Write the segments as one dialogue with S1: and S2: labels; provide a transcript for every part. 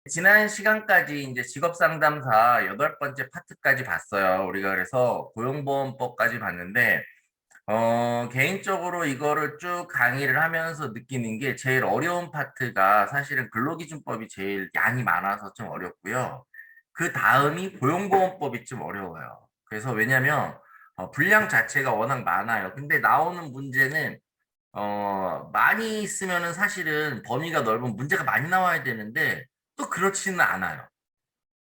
S1: 지난 시간까지 이제 직업상담사 8번째 파트까지 봤어요. 우리가 그래서 고용보험법까지 봤는데, 개인적으로 이거를 쭉 강의를 하면서 느끼는 게 제일 어려운 파트가 사실은 근로기준법이 제일 양이 많아서 좀 어렵고요. 그 다음이 고용보험법이 좀 어려워요. 그래서 왜냐면, 분량 자체가 워낙 많아요. 근데 나오는 문제는 많이 있으면은 사실은 범위가 넓은 문제가 많이 나와야 되는데 또 그렇지는 않아요.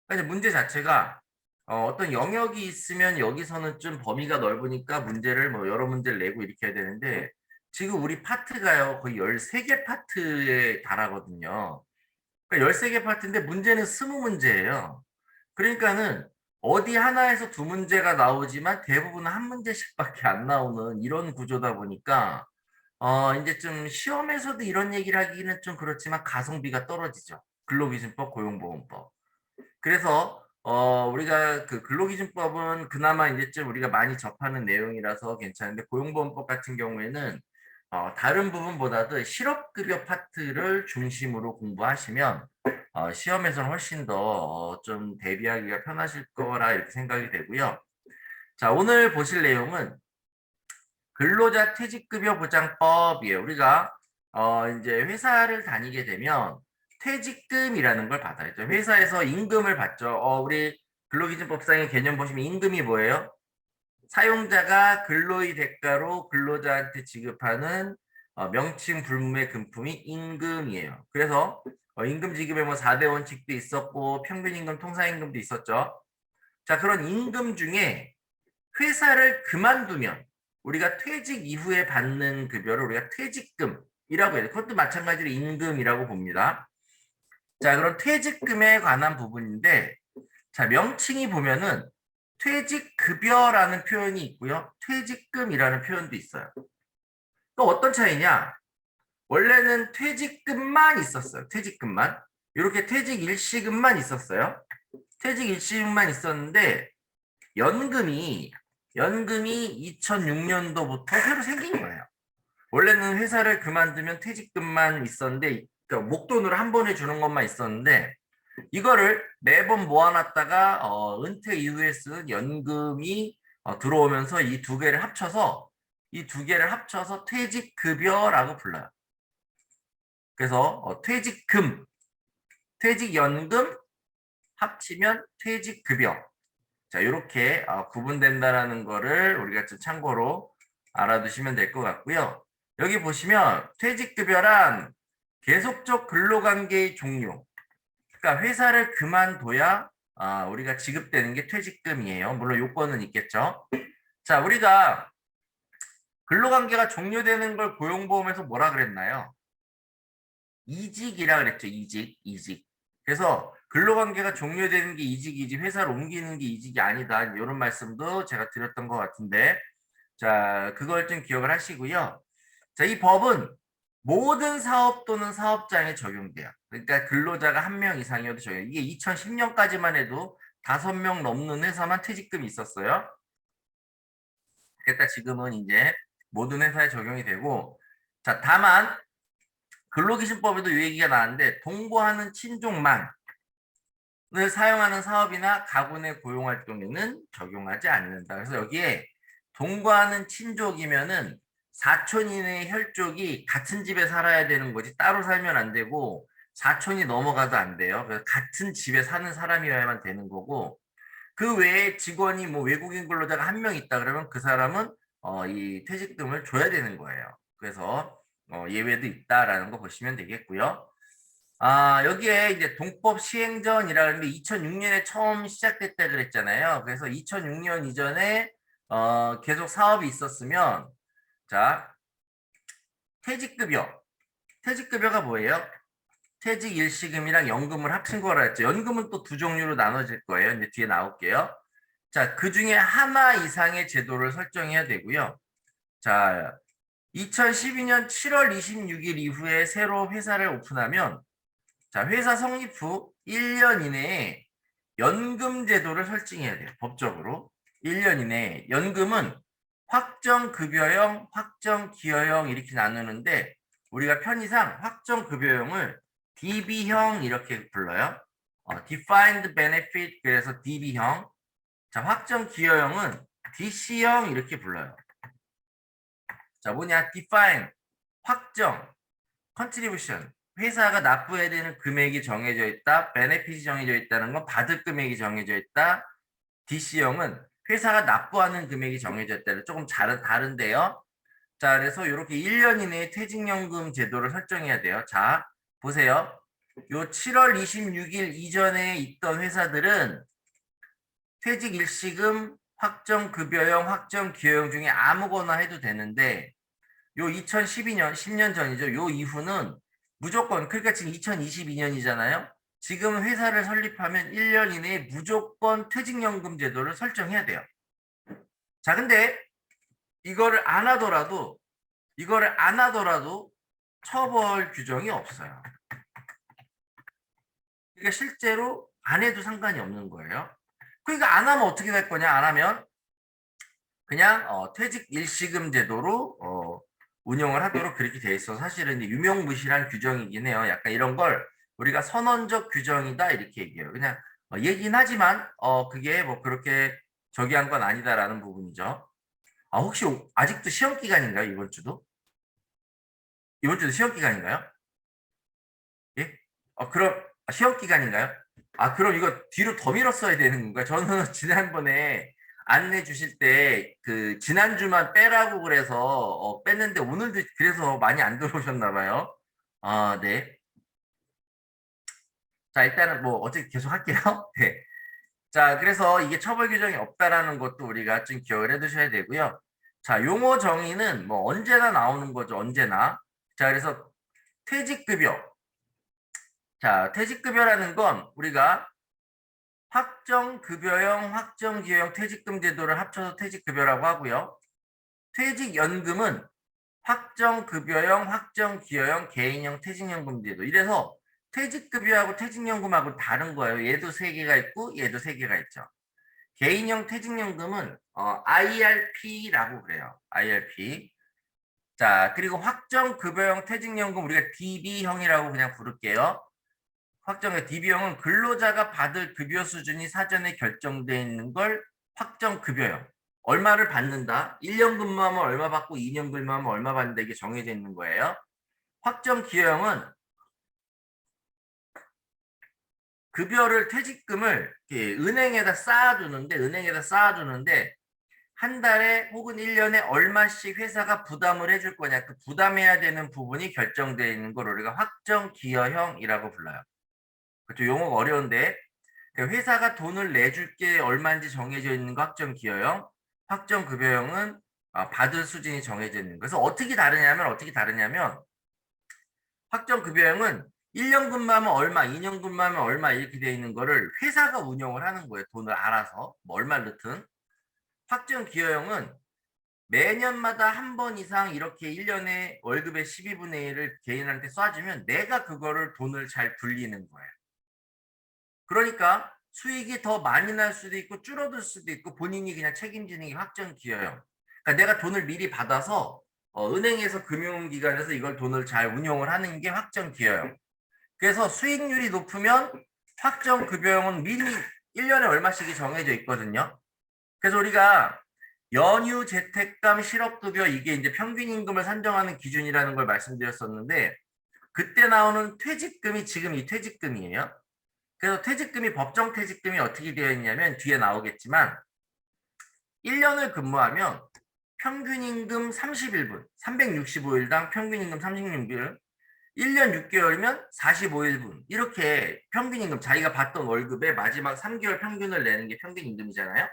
S1: 그러니까 문제 자체가 떤 영역이 있으면 여기서는 좀 범위가 넓으니까 문제를 뭐 여러 문제를 내고 이렇게 해야 되는데 지금 우리 파트가요 거의 13개 파트에 달하거든요. 그러니까 13개 파트인데 문제는 20문제예요. 그러니까는 어디 하나에서 두 문제가 나오지만 대부분은 한 문제씩밖에 안 나오는 이런 구조다 보니까 이제 좀 시험에서도 이런 얘기를 하기는 좀 그렇지만 가성비가 떨어지죠. 근로기준법, 고용보험법. 그래서 우리가 그 근로기준법은 그나마 이제 좀 우리가 많이 접하는 내용이라서 괜찮은데 고용보험법 같은 경우에는 다른 부분보다도 실업급여 파트를 중심으로 공부하시면 시험에서는 훨씬 더 좀 대비하기가 편하실 거라 이렇게 생각이 되고요. 자, 오늘 보실 내용은 근로자 퇴직급여 보장법이에요. 우리가 이제 회사를 다니게 되면 퇴직금이라는 걸 받아요. 회사에서 임금을 받죠. 우리 근로기준법상의 개념 보시면 임금이 뭐예요? 사용자가 근로의 대가로 근로자한테 지급하는 명칭 불문의 금품이 임금이에요. 그래서 임금 지급에 뭐 4대 원칙도 있었고 평균임금, 통상임금도 있었죠. 자, 그런 임금 중에 회사를 그만두면 우리가 퇴직 이후에 받는 급여를 우리가 퇴직금이라고 해요. 그것도 마찬가지로 임금이라고 봅니다. 자, 그럼 퇴직금에 관한 부분인데, 자, 명칭이 보면은 퇴직급여라는 표현이 있고요. 퇴직금이라는 표현도 있어요. 또 어떤 차이냐? 원래는 퇴직금만 있었어요. 퇴직금만. 이렇게 퇴직 일시금만 있었어요. 퇴직 일시금만 있었는데, 연금이 2006년도부터 새로 생긴 거예요. 원래는 회사를 그만두면 퇴직금만 있었는데 그러니까 목돈으로 한 번에 주는 것만 있었는데 이거를 매번 모아놨다가 은퇴 이후에 쓴 연금이 들어오면서 이 두 개를 합쳐서 퇴직급여라고 불러요. 그래서 퇴직금, 퇴직연금 합치면 퇴직급여. 자, 이렇게 구분된다라는 거를 우리가 좀 참고로 알아두시면 될 것 같고요. 여기 보시면 퇴직급여란 계속적 근로관계의 종료. 그러니까 회사를 그만둬야 우리가 지급되는 게 퇴직금이에요. 물론 요건은 있겠죠. 자, 우리가 근로관계가 종료되는 걸 고용보험에서 뭐라 그랬나요? 이직이라 그랬죠. 이직. 그래서 근로관계가 종료되는 게 이직이지 회사를 옮기는 게 이직이 아니다. 이런 말씀도 제가 드렸던 것 같은데 자, 그걸 좀 기억을 하시고요. 자, 이 법은 모든 사업 또는 사업장에 적용돼요. 그러니까 근로자가 한 명 이상이어도 적용. 이게 2010년까지만 해도 5명 넘는 회사만 퇴직금이 있었어요. 그러니까 지금은 이제 모든 회사에 적용이 되고 자, 다만 근로기준법에도 이 얘기가 나왔는데 동거하는 친족만을 사용하는 사업이나 가구 내 고용활동에는 적용하지 않는다. 그래서 여기에 동거하는 친족이면은 사촌 이내의 혈족이 같은 집에 살아야 되는 거지 따로 살면 안 되고 사촌이 넘어가도 안 돼요. 그래서 같은 집에 사는 사람이어야만 되는 거고 그 외에 직원이 뭐 외국인 근로자가 한 명 있다 그러면 그 사람은 이 퇴직금을 줘야 되는 거예요. 그래서 예외도 있다라는 거 보시면 되겠고요. 여기에 이제 동법 시행전이라는 게 2006년에 처음 시작됐다 그랬잖아요. 그래서 2006년 이전에 계속 사업이 있었으면 자, 퇴직급여. 퇴직급여가 뭐예요? 퇴직 일시금이랑 연금을 합친 거라 했죠. 연금은 또 두 종류로 나눠질 거예요. 이제 뒤에 나올게요. 자, 그 중에 하나 이상의 제도를 설정해야 되고요. 자, 2012년 7월 26일 이후에 새로 회사를 오픈하면 자, 회사 성립 후 1년 이내에 연금 제도를 설정해야 돼요. 법적으로. 1년 이내에. 연금은 확정급여형, 확정기여형 이렇게 나누는데 우리가 편의상 확정급여형을 DB형 이렇게 불러요. defined benefit 그래서 DB형. 자, 확정 기여형은 DC형 이렇게 불러요. 자, 뭐냐? define 확정 contribution 회사가 납부해야 되는 금액이 정해져 있다. benefit이 정해져 있다는 건 받을 금액이 정해져 있다. DC형은 회사가 납부하는 금액이 정해져 있다는 조금 다른데요. 자, 그래서 이렇게 1년 이내에 퇴직연금 제도를 설정해야 돼요. 자, 보세요. 요 7월 26일 이전에 있던 회사들은 퇴직 일시금 확정급여형, 확정기여형 중에 아무거나 해도 되는데 요 2012년, 10년 전이죠. 요 이후는 무조건, 그러니까 지금 2022년이잖아요. 지금 회사를 설립하면 1년 이내에 무조건 퇴직연금 제도를 설정해야 돼요. 자, 근데 이거를 안 하더라도 처벌 규정이 없어요. 그러니까 실제로 안 해도 상관이 없는 거예요. 그러니까 안 하면 어떻게 될 거냐? 안 하면 그냥 퇴직 일시금 제도로 운영을 하도록 그렇게 돼 있어. 사실은 유명무실한 규정이긴 해요. 약간 이런 걸 우리가 선언적 규정이다 이렇게 얘기해요. 그냥 얘기는 하지만 그게 뭐 그렇게 저기한 건 아니다라는 부분이죠. 아, 혹시 아직도 시험 기간인가요? 이번 주도? 이번 주도 시험 기간인가요? 예? 그럼 시험 기간인가요? 아, 그럼 이거 뒤로 더 밀었어야 되는 건가요? 저는 지난번에 안내 주실 때 그 지난주만 빼라고 그래서 뺐는데 오늘도 그래서 많이 안 들어오셨나 봐요. 아, 네. 자, 일단은 뭐 어떻게 계속 할게요. 네. 자, 그래서 이게 처벌 규정이 없다라는 것도 우리가 좀 기억을 해 두셔야 되고요. 자, 용어 정의는 뭐 언제나 나오는 거죠. 언제나. 자, 그래서 퇴직급여. 자, 퇴직급여라는 건 우리가 확정급여형, 확정기여형 퇴직금 제도를 합쳐서 퇴직급여라고 하고요. 퇴직연금은 확정급여형, 확정기여형, 개인형 퇴직연금 제도. 이래서 퇴직급여하고 퇴직연금하고 다른 거예요. 얘도 세 개가 있고 얘도 세 개가 있죠. 개인형 퇴직연금은 IRP라고 그래요. IRP. 자, 그리고 확정급여형 퇴직연금 우리가 DB형이라고 그냥 부를게요. 확정의 DB형은 근로자가 받을 급여 수준이 사전에 결정되어 있는 걸 확정급여형. 얼마를 받는다. 1년 근무하면 얼마 받고 2년 근무하면 얼마 받는다. 이게 정해져 있는 거예요. 확정기여형은 급여를 퇴직금을 은행에다 쌓아두는데 한 달에 혹은 1년에 얼마씩 회사가 부담을 해줄 거냐. 그 부담해야 되는 부분이 결정되어 있는 걸 우리가 확정기여형이라고 불러요. 그렇죠. 용어가 어려운데 회사가 돈을 내줄 게 얼마인지 정해져 있는 거 확정기여형, 확정급여형은 받을 수준이 정해져 있는 거. 그래서 어떻게 다르냐면 확정급여형은 1년 근무하면 얼마, 2년 근무하면 얼마 이렇게 되어 있는 거를 회사가 운영을 하는 거예요. 돈을 알아서 뭐 얼마를 넣든. 확정기여형은 매년마다 한 번 이상 이렇게 1년에 월급의 12분의 1을 개인한테 쏴주면 내가 그거를 돈을 잘 굴리는 거예요. 그러니까 수익이 더 많이 날 수도 있고 줄어들 수도 있고 본인이 그냥 책임지는 게 확정기여형. 그러니까 내가 돈을 미리 받아서 은행에서 금융기관에서 이걸 돈을 잘 운용을 하는 게 확정기여형. 그래서 수익률이 높으면 확정급여형은 미리 1년에 얼마씩이 정해져 있거든요. 그래서 우리가 연휴 재택감 실업급여 이게 이제 평균 임금을 산정하는 기준이라는 걸 말씀드렸었는데 그때 나오는 퇴직금이 지금 이 퇴직금이에요. 그래서 퇴직금이 법정 퇴직금이 어떻게 되어 있냐면 뒤에 나오겠지만 1년을 근무하면 평균 임금 31분, 365일당 평균 임금 36일, 1년 6개월이면 45일분. 이렇게 평균 임금 자기가 받던 월급의 마지막 3개월 평균을 내는 게 평균 임금이잖아요.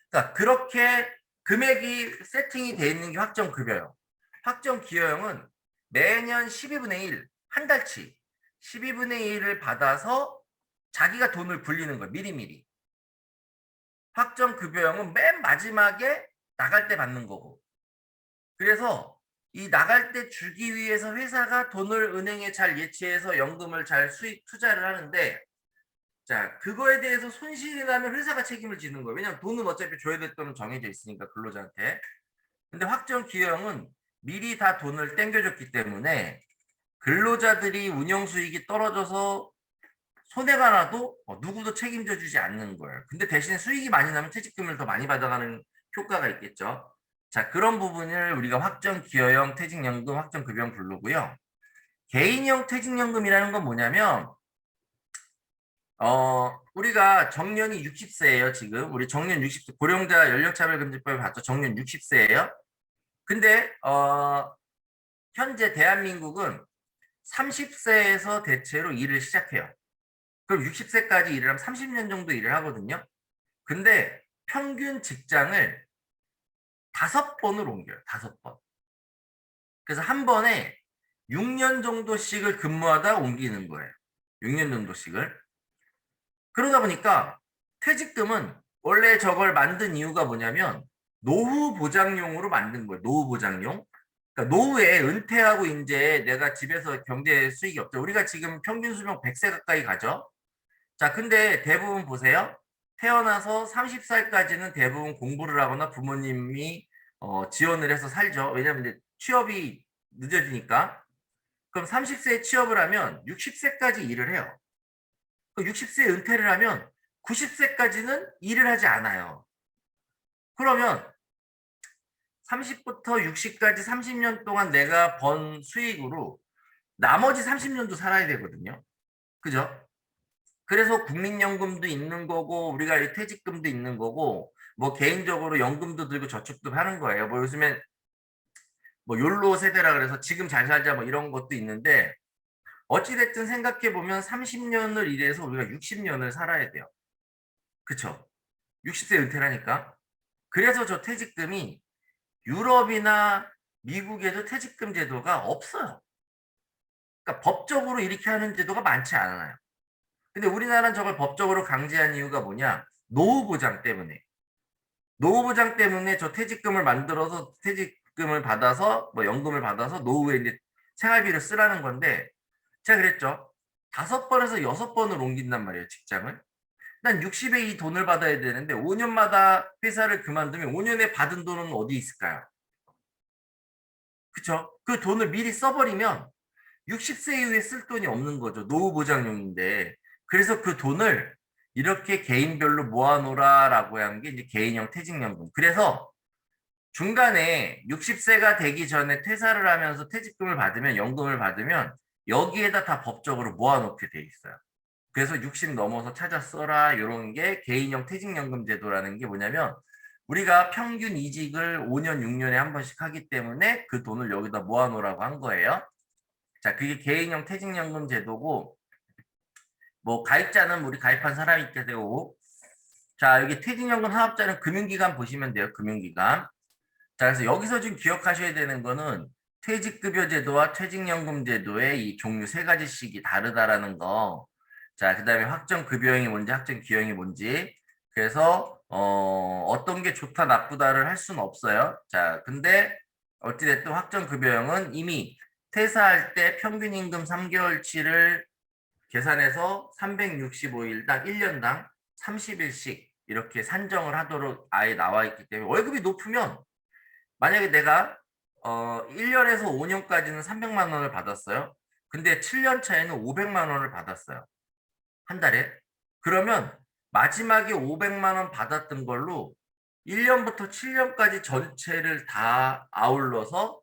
S1: 그러니까 그렇게 금액이 세팅이 돼 있는 게 확정급여요. 확정기여형은 매년 12분의 1, 한 달치 12분의 1을 받아서 자기가 돈을 굴리는 거예요. 미리미리. 확정급여형은 맨 마지막에 나갈 때 받는 거고. 그래서 이 나갈 때 주기 위해서 회사가 돈을 은행에 잘 예치해서 연금을 잘 수익 투자를 하는데 자, 그거에 대해서 손실이 나면 회사가 책임을 지는 거예요. 왜냐하면 돈은 어차피 줘야 될 돈은 정해져 있으니까 근로자한테. 근데 확정기여형은 미리 다 돈을 땡겨줬기 때문에 근로자들이 운영 수익이 떨어져서 손해가 나도 누구도 책임져 주지 않는 거예요. 근데 대신에 수익이 많이 나면 퇴직금을 더 많이 받아가는 효과가 있겠죠. 자, 그런 부분을 우리가 확정 기여형 퇴직연금, 확정 급여형 부르고요. 개인형 퇴직연금이라는 건 뭐냐면 우리가 정년이 60세예요, 지금. 우리 정년 60세, 고령자 연령차별금지법에 봤죠. 정년 60세예요. 근데 현재 대한민국은 30세에서 대체로 일을 시작해요. 그럼 60세까지 일을 하면 30년 정도 일을 하거든요. 근데 평균 직장을 5번을 옮겨요. 5번. 그래서 한 번에 6년 정도씩을 근무하다 옮기는 거예요. 6년 정도씩을. 그러다 보니까 퇴직금은 원래 저걸 만든 이유가 뭐냐면 노후 보장용으로 만든 거예요. 노후 보장용. 그러니까 노후에 은퇴하고 이제 내가 집에서 경제 수익이 없죠. 우리가 지금 평균 수명 100세 가까이 가죠. 자, 근데 대부분 보세요. 태어나서 30살까지는 대부분 공부를 하거나 부모님이 지원을 해서 살죠. 왜냐하면 이제 취업이 늦어지니까. 그럼 30세에 취업을 하면 60세까지 일을 해요. 60세에 은퇴를 하면 90세까지는 일을 하지 않아요. 그러면 30부터 60까지 30년 동안 내가 번 수익으로 나머지 30년도 살아야 되거든요. 그죠? 그래서 국민연금도 있는 거고 우리가 퇴직금도 있는 거고 뭐 개인적으로 연금도 들고 저축도 하는 거예요. 뭐 요즘엔 뭐 욜로 세대라 그래서 지금 잘 살자 뭐 이런 것도 있는데 어찌됐든 생각해 보면 30년을 일해서 우리가 60년을 살아야 돼요. 그쵸? 60세 은퇴라니까. 그래서 저 퇴직금이 유럽이나 미국에도 퇴직금 제도가 없어요. 그러니까 법적으로 이렇게 하는 제도가 많지 않아요. 근데 우리나라는 저걸 법적으로 강제한 이유가 뭐냐? 노후 보장 때문에. 노후 보장 때문에 저 퇴직금을 만들어서 퇴직금을 받아서 뭐 연금을 받아서 노후에 이제 생활비를 쓰라는 건데 제가 그랬죠. 5번에서 6번을 옮긴단 말이에요, 직장을. 난 60에 이 돈을 받아야 되는데 5년마다 회사를 그만두면 5년에 받은 돈은 어디 있을까요? 그쵸? 그 돈을 미리 써버리면 60세 이후에 쓸 돈이 없는 거죠. 노후 보장용인데. 그래서 그 돈을 이렇게 개인별로 모아놓으라라고 한 게 이제 개인형 퇴직연금. 그래서 중간에 60세가 되기 전에 퇴사를 하면서 퇴직금을 받으면, 연금을 받으면 여기에다 다 법적으로 모아놓게 돼 있어요. 그래서 60 넘어서 찾아 써라 이런 게 개인형 퇴직연금 제도라는 게 뭐냐면 우리가 평균 이직을 5년, 6년에 한 번씩 하기 때문에 그 돈을 여기다 모아놓으라고 한 거예요. 자, 그게 개인형 퇴직연금 제도고 뭐 가입자는 우리 가입한 사람이 있게 되고 자, 여기 퇴직연금 사업자는 금융기관 보시면 돼요. 금융기관. 자, 그래서 여기서 지금 기억하셔야 되는 거는 퇴직급여 제도와 퇴직연금 제도의 이 종류 3가지씩이 다르다라는 거. 자, 그다음에 확정급여형이 뭔지 확정기여형이 뭔지. 그래서 어떤 게 좋다 나쁘다를 할 수는 없어요. 자, 근데 어찌됐든 확정급여형은 이미 퇴사할 때 평균 임금 3개월치를 계산해서 365일당 1년당 30일씩 이렇게 산정을 하도록 아예 나와 있기 때문에 월급이 높으면 만약에 내가 1년에서 5년까지는 300만 원을 받았어요. 근데 7년 차에는 500만 원을 받았어요. 한 달에. 그러면 마지막에 500만 원 받았던 걸로 1년부터 7년까지 전체를 다 아울러서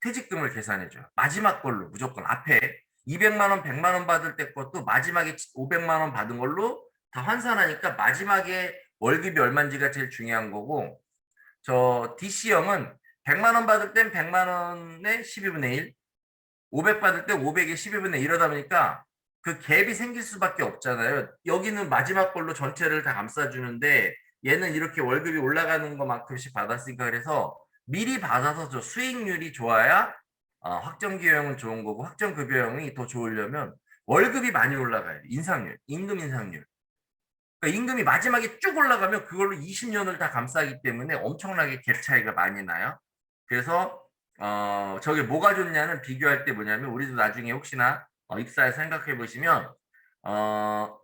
S1: 퇴직금을 계산해줘요. 마지막 걸로 무조건 앞에 200만 원, 100만 원 받을 때 것도 마지막에 500만 원 받은 걸로 다 환산하니까 마지막에 월급이 얼마인지가 제일 중요한 거고 저 DC형은 100만 원 받을 땐 100만 원의 12분의 1, 500 받을 때 500의 12분의 1 이러다 보니까 그 갭이 생길 수밖에 없잖아요. 여기는 마지막 걸로 전체를 다 감싸주는데 얘는 이렇게 월급이 올라가는 것만큼씩 받았으니까 그래서 미리 받아서 저 수익률이 좋아야 확정기여형은 좋은 거고 확정급여형이 더 좋으려면 월급이 많이 올라가요. 인상률, 임금 인상률. 그러니까 임금이 마지막에 쭉 올라가면 그걸로 20년을 다 감싸기 때문에 엄청나게 갭 차이가 많이 나요. 그래서 저게 뭐가 좋냐는 비교할 때 뭐냐면 우리도 나중에 혹시나 입사해 생각해 보시면 어,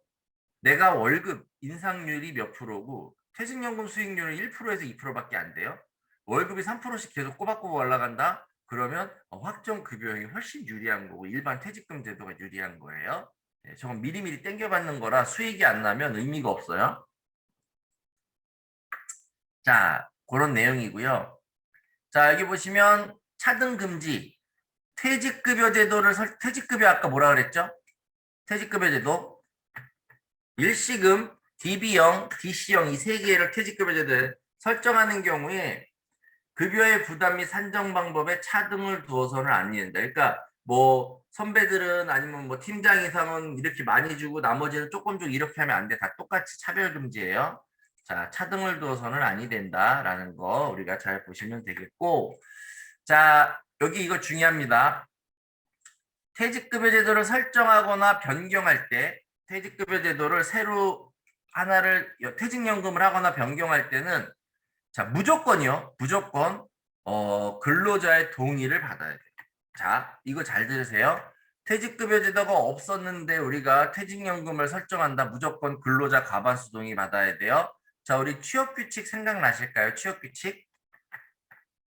S1: 내가 월급 인상률이 몇 프로고 퇴직연금 수익률은 1%에서 2%밖에 안 돼요. 월급이 3%씩 계속 꼬박꼬박 올라간다? 그러면 확정급여형이 훨씬 유리한 거고 일반 퇴직금 제도가 유리한 거예요. 저건 미리미리 땡겨받는 거라 수익이 안 나면 의미가 없어요. 자, 그런 내용이고요. 자, 여기 보시면 차등 금지, 퇴직급여 제도를 퇴직급여 아까 뭐라 그랬죠? 퇴직급여 제도, 일시금, DB형, DC형 이 세 개를 퇴직급여 제도에 설정하는 경우에 급여의 부담 및 산정 방법에 차등을 두어서는 안 된다. 그러니까 뭐 선배들은 아니면 뭐 팀장 이상은 이렇게 많이 주고 나머지는 조금 이렇게 하면 안 돼. 다 똑같이 차별 금지예요. 자, 차등을 두어서는 아니 된다라는 거 우리가 잘 보시면 되겠고, 자, 여기 이거 중요합니다. 퇴직급여 제도를 설정하거나 변경할 때, 퇴직급여 제도를 새로 하나를 퇴직연금을 하거나 변경할 때는 자, 무조건이요. 무조건 근로자의 동의를 받아야 돼요. 자, 이거 잘 들으세요. 퇴직급여 제도가 없었는데 우리가 퇴직연금을 설정한다. 무조건 근로자 과반수 동의 받아야 돼요. 자, 우리 취업규칙 생각나실까요? 취업규칙?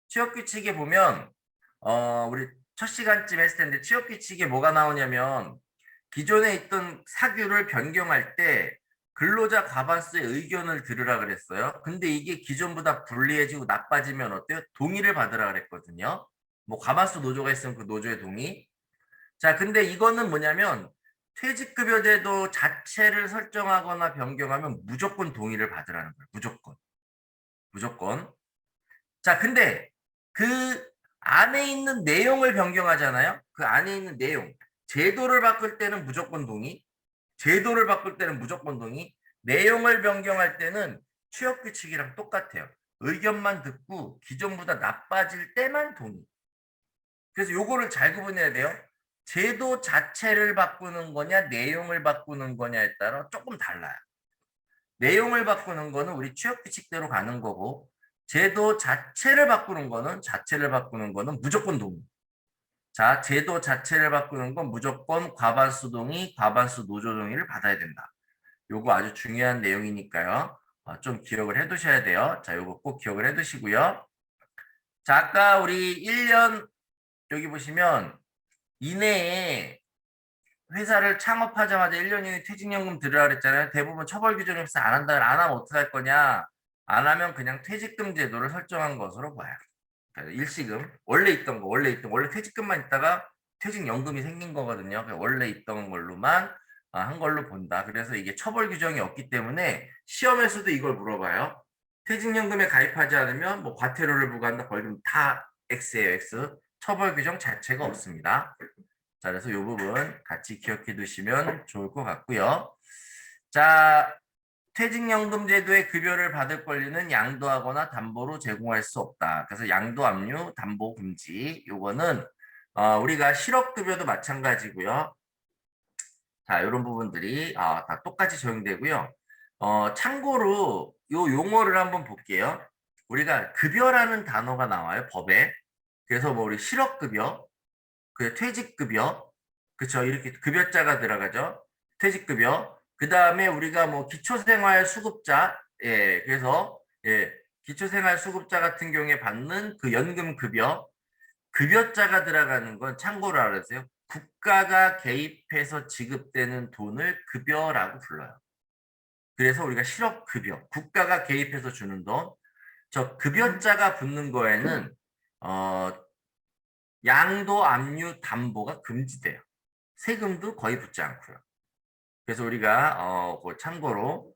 S1: 취업규칙에 보면 우리 첫 시간쯤 했을 텐데 취업규칙에 뭐가 나오냐면 기존에 있던 사규를 변경할 때 근로자 과반수의 의견을 들으라 그랬어요. 근데 이게 기존보다 불리해지고 나빠지면 어때요? 동의를 받으라 그랬거든요. 뭐 과반수 노조가 있으면 그 노조의 동의. 자, 근데 이거는 뭐냐면 퇴직급여 제도 자체를 설정하거나 변경하면 무조건 동의를 받으라는 거예요. 무조건. 무조건. 자, 근데 그 안에 있는 내용을 변경하잖아요. 그 안에 있는 내용. 제도를 바꿀 때는 무조건 동의. 제도를 바꿀 때는 무조건 동의. 내용을 변경할 때는 취업 규칙이랑 똑같아요. 의견만 듣고 기존보다 나빠질 때만 동의. 그래서 요거를 잘 구분해야 돼요. 제도 자체를 바꾸는 거냐, 내용을 바꾸는 거냐에 따라 조금 달라요. 내용을 바꾸는 거는 우리 취업 규칙대로 가는 거고, 제도 자체를 바꾸는 거는 무조건 동의. 자, 제도 자체를 바꾸는 건 무조건 과반수 동의, 과반수 노조 동의를 받아야 된다. 요거 아주 중요한 내용이니까요. 좀 기억을 해 두셔야 돼요. 자, 요거 꼭 기억을 해 두시고요. 자, 아까 우리 1년 여기 보시면 이내에 회사를 창업하자마자 1년 이내 퇴직연금 들으라 그랬잖아요. 대부분 처벌 규정이 없어 안 한다. 안 하면 어떻게 할 거냐? 안 하면 그냥 퇴직금 제도를 설정한 것으로 봐요. 일시금 원래 퇴직금만 있다가 퇴직연금이 생긴 거거든요. 원래 있던 걸로만 한 걸로 본다. 그래서 이게 처벌 규정이 없기 때문에 시험에서도 이걸 물어봐요. 퇴직연금에 가입하지 않으면 뭐 과태료를 부과한다, 벌금 다 X예요, X. 처벌 규정 자체가 없습니다. 자, 그래서 이 부분 같이 기억해 두시면 좋을 것 같고요. 자, 퇴직연금 제도의 급여를 받을 권리는 양도하거나 담보로 제공할 수 없다. 그래서 양도 압류, 담보 금지. 요거는 우리가 실업급여도 마찬가지고요. 자, 이런 부분들이 다 똑같이 적용되고요. 참고로 요 용어를 한번 볼게요. 우리가 급여라는 단어가 나와요, 법에. 그래서 뭐 우리 실업급여, 그 퇴직급여, 그쵸? 이렇게 급여자가 들어가죠. 퇴직급여. 그 다음에 우리가 뭐 기초생활수급자, 예, 그래서 예, 기초생활수급자 같은 경우에 받는 그 연금급여, 급여자가 들어가는 건 참고로 알아주세요. 국가가 개입해서 지급되는 돈을 급여라고 불러요. 그래서 우리가 실업급여, 국가가 개입해서 주는 돈, 저 급여자가 붙는 거에는 양도, 압류, 담보가 금지돼요. 세금도 거의 붙지 않고요. 그래서 우리가 그 참고로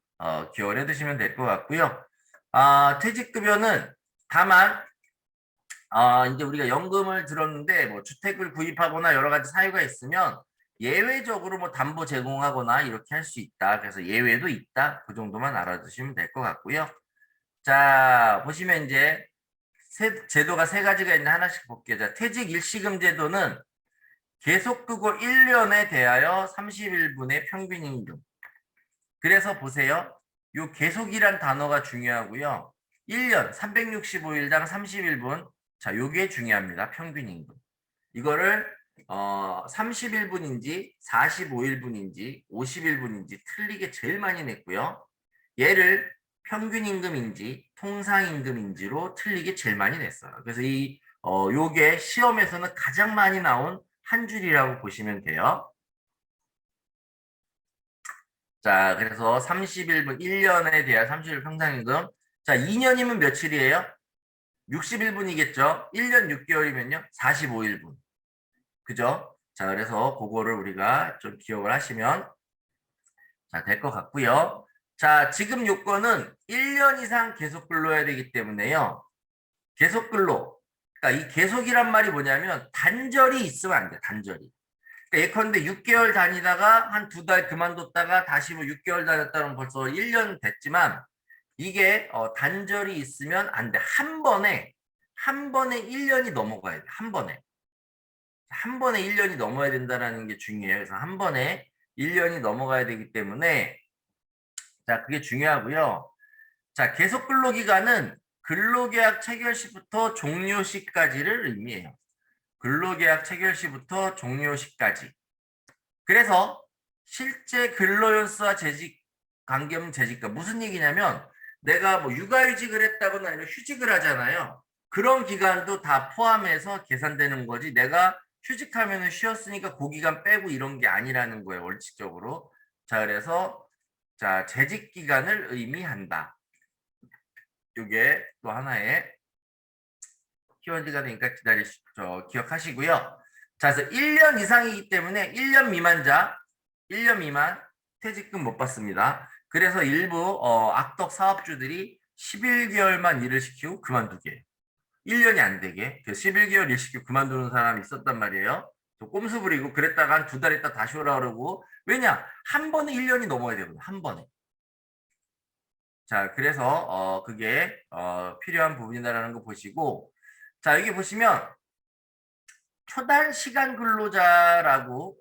S1: 기억을 해두시면 될 것 같고요. 퇴직급여는 다만 이제 우리가 연금을 들었는데 뭐 주택을 구입하거나 여러 가지 사유가 있으면 예외적으로 뭐 담보 제공하거나 이렇게 할 수 있다. 그래서 예외도 있다. 그 정도만 알아두시면 될 것 같고요. 자, 보시면 이제 제도가 세 가지가 있는데 하나씩 볼게요. 자, 퇴직 일시금 제도는 계속그거 1년에 대하여 31분의 평균임금. 그래서 보세요. 요 계속이란 단어가 중요하고요. 1년 365일당 31분. 자, 요게 중요합니다. 평균임금. 이거를 31분인지 45일분인지 51분인지 틀리게 제일 많이 냈고요. 얘를 평균임금인지 통상임금인지로 틀리게 제일 많이 냈어요. 그래서 요게 시험에서는 가장 많이 나온 한 줄이라고 보시면 돼요. 자, 그래서 31분, 1년에 대한 30일 평상임금. 자, 2년이면 며칠이에요? 61분이겠죠? 1년 6개월이면요? 45일분. 그죠? 자, 그래서 그거를 우리가 좀 기억을 하시면 자, 될 것 같고요. 자, 지금 요건은 1년 이상 계속 근로해야 되기 때문에요. 계속 근로. 그러니까 이 계속이란 말이 뭐냐면 단절이 있으면 안 돼, 단절이. 그러니까 예컨대 6개월 다니다가 한 2달 그만뒀다가 다시 뭐 6개월 다녔다는 벌써 1년 됐지만 이게 단절이 있으면 안 돼. 한 번에 1년이 넘어가야 돼. 한 번에 1년이 넘어야 된다는 게 중요해요. 그래서 한 번에 1년이 넘어가야 되기 때문에 자, 그게 중요하고요. 자, 계속 근로기간은 근로계약 체결 시부터 종료 시까지를 의미해요. 근로계약 체결 시부터 종료 시까지. 그래서 실제 근로연수와 재직 관계없는 재직과 무슨 얘기냐면 내가 뭐 육아휴직을 했다거나 아니면 휴직을 하잖아요. 그런 기간도 다 포함해서 계산되는 거지. 내가 휴직하면 쉬었으니까 그 기간 빼고 이런 게 아니라는 거예요. 원칙적으로. 자, 그래서 자, 재직 기간을 의미한다. 이게 또 하나의 키워드가 되니까 기억하시고요. 자, 그래서 1년 이상이기 때문에 1년 미만자, 1년 미만 퇴직금 못 받습니다. 그래서 일부 악덕 사업주들이 11개월만 일을 시키고 그만두게. 1년이 안 되게. 11개월 일 시키고 그만두는 사람이 있었단 말이에요. 또 꼼수 부리고 그랬다가 한 2달 있다 다시 오라 그러고. 왜냐? 한 번에 1년이 넘어야 되거든요. 한 번에. 자, 그래서 그게 필요한 부분이다라는 거 보시고 자, 여기 보시면 초단 시간 근로자라고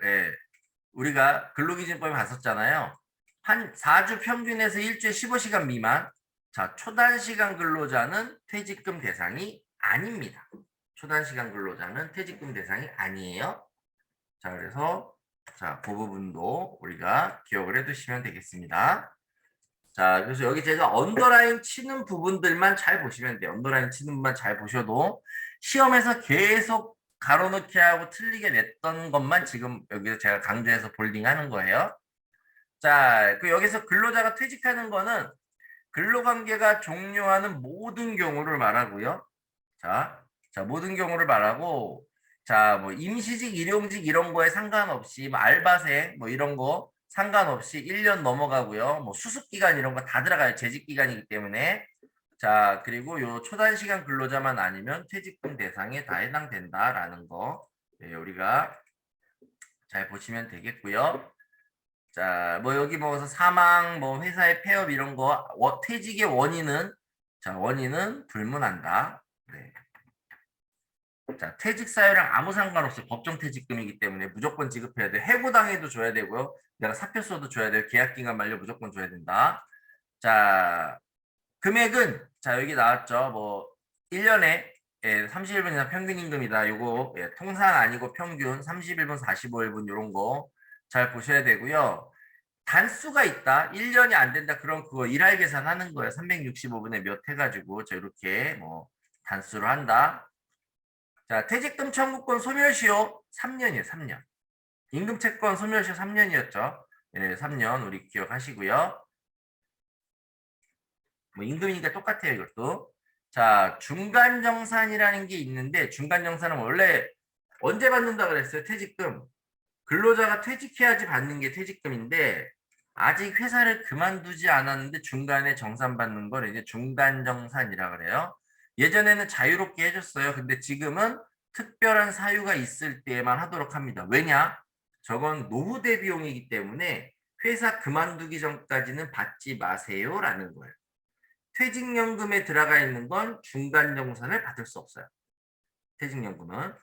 S1: 우리가 근로기준법에 봤었잖아요. 한 4주 평균에서 일주에 15시간 미만. 자, 초단 시간 근로자는 퇴직금 대상이 아닙니다. 초단 시간 근로자는 퇴직금 대상이 아니에요. 자, 그래서 자, 그 부분도 우리가 기억을 해두시면 되겠습니다. 자, 그래서 여기 제가 언더라인 치는 부분들만 잘 보시면 돼요. 언더라인 치는 부분만 잘 보셔도 시험에서 계속 가로넣기 하고 틀리게 냈던 것만 지금 여기서 제가 강조해서 볼딩하는 거예요. 자, 그 여기서 근로자가 퇴직하는 거는 근로관계가 종료하는 모든 경우를 말하고요. 자, 모든 경우를 말하고 자, 뭐 임시직, 일용직 이런 거에 상관없이 뭐 알바생 뭐 이런 거 상관없이 1년 넘어가고요. 뭐 수습기간 이런 거 다 들어가요. 재직기간이기 때문에. 자, 그리고 요 초단시간 근로자만 아니면 퇴직금 대상에 다 해당된다라는 거 우리가 잘 보시면 되겠고요. 자, 뭐 여기 뭐 사망, 뭐 회사의 폐업 이런 거 퇴직의 원인은 자, 원인은 불문한다. 네. 자, 퇴직 사유랑 아무 상관없이 법정 퇴직금이기 때문에 무조건 지급해야 돼. 해고당해도 줘야 되고요. 내가 사표 써도 줘야 돼요. 계약 기간 만료 무조건 줘야 된다. 자, 금액은 자, 여기 나왔죠. 뭐 1년에 31분 이상 평균 임금이다. 요거 통산 아니고 평균 31분, 45일분 이런 거 잘 보셔야 되고요. 단수가 있다. 1년이 안 된다. 그럼 그거 일할 계산하는 거예요. 365분에 몇 해가지고 저 이렇게 뭐 단수로 한다. 자, 퇴직금 청구권 소멸시효 3년이에요. 3년. 임금채권 소멸시효 3년이었죠. 예, 3년 우리 기억하시고요. 뭐 임금이니까 똑같아요. 이것도. 자, 중간정산이라는 게 있는데 중간정산은 원래 언제 받는다 그랬어요? 퇴직금. 근로자가 퇴직해야지 받는 게 퇴직금인데 아직 회사를 그만두지 않았는데 중간에 정산받는 걸 이제 중간정산이라 그래요. 예전에는 자유롭게 해줬어요. 근데 지금은 특별한 사유가 있을 때만 하도록 합니다. 왜냐? 저건 노후 대비용이기 때문에 회사 그만두기 전까지는 받지 마세요라는 거예요. 퇴직연금에 들어가 있는 건 중간정산을 받을 수 없어요. 퇴직연금은.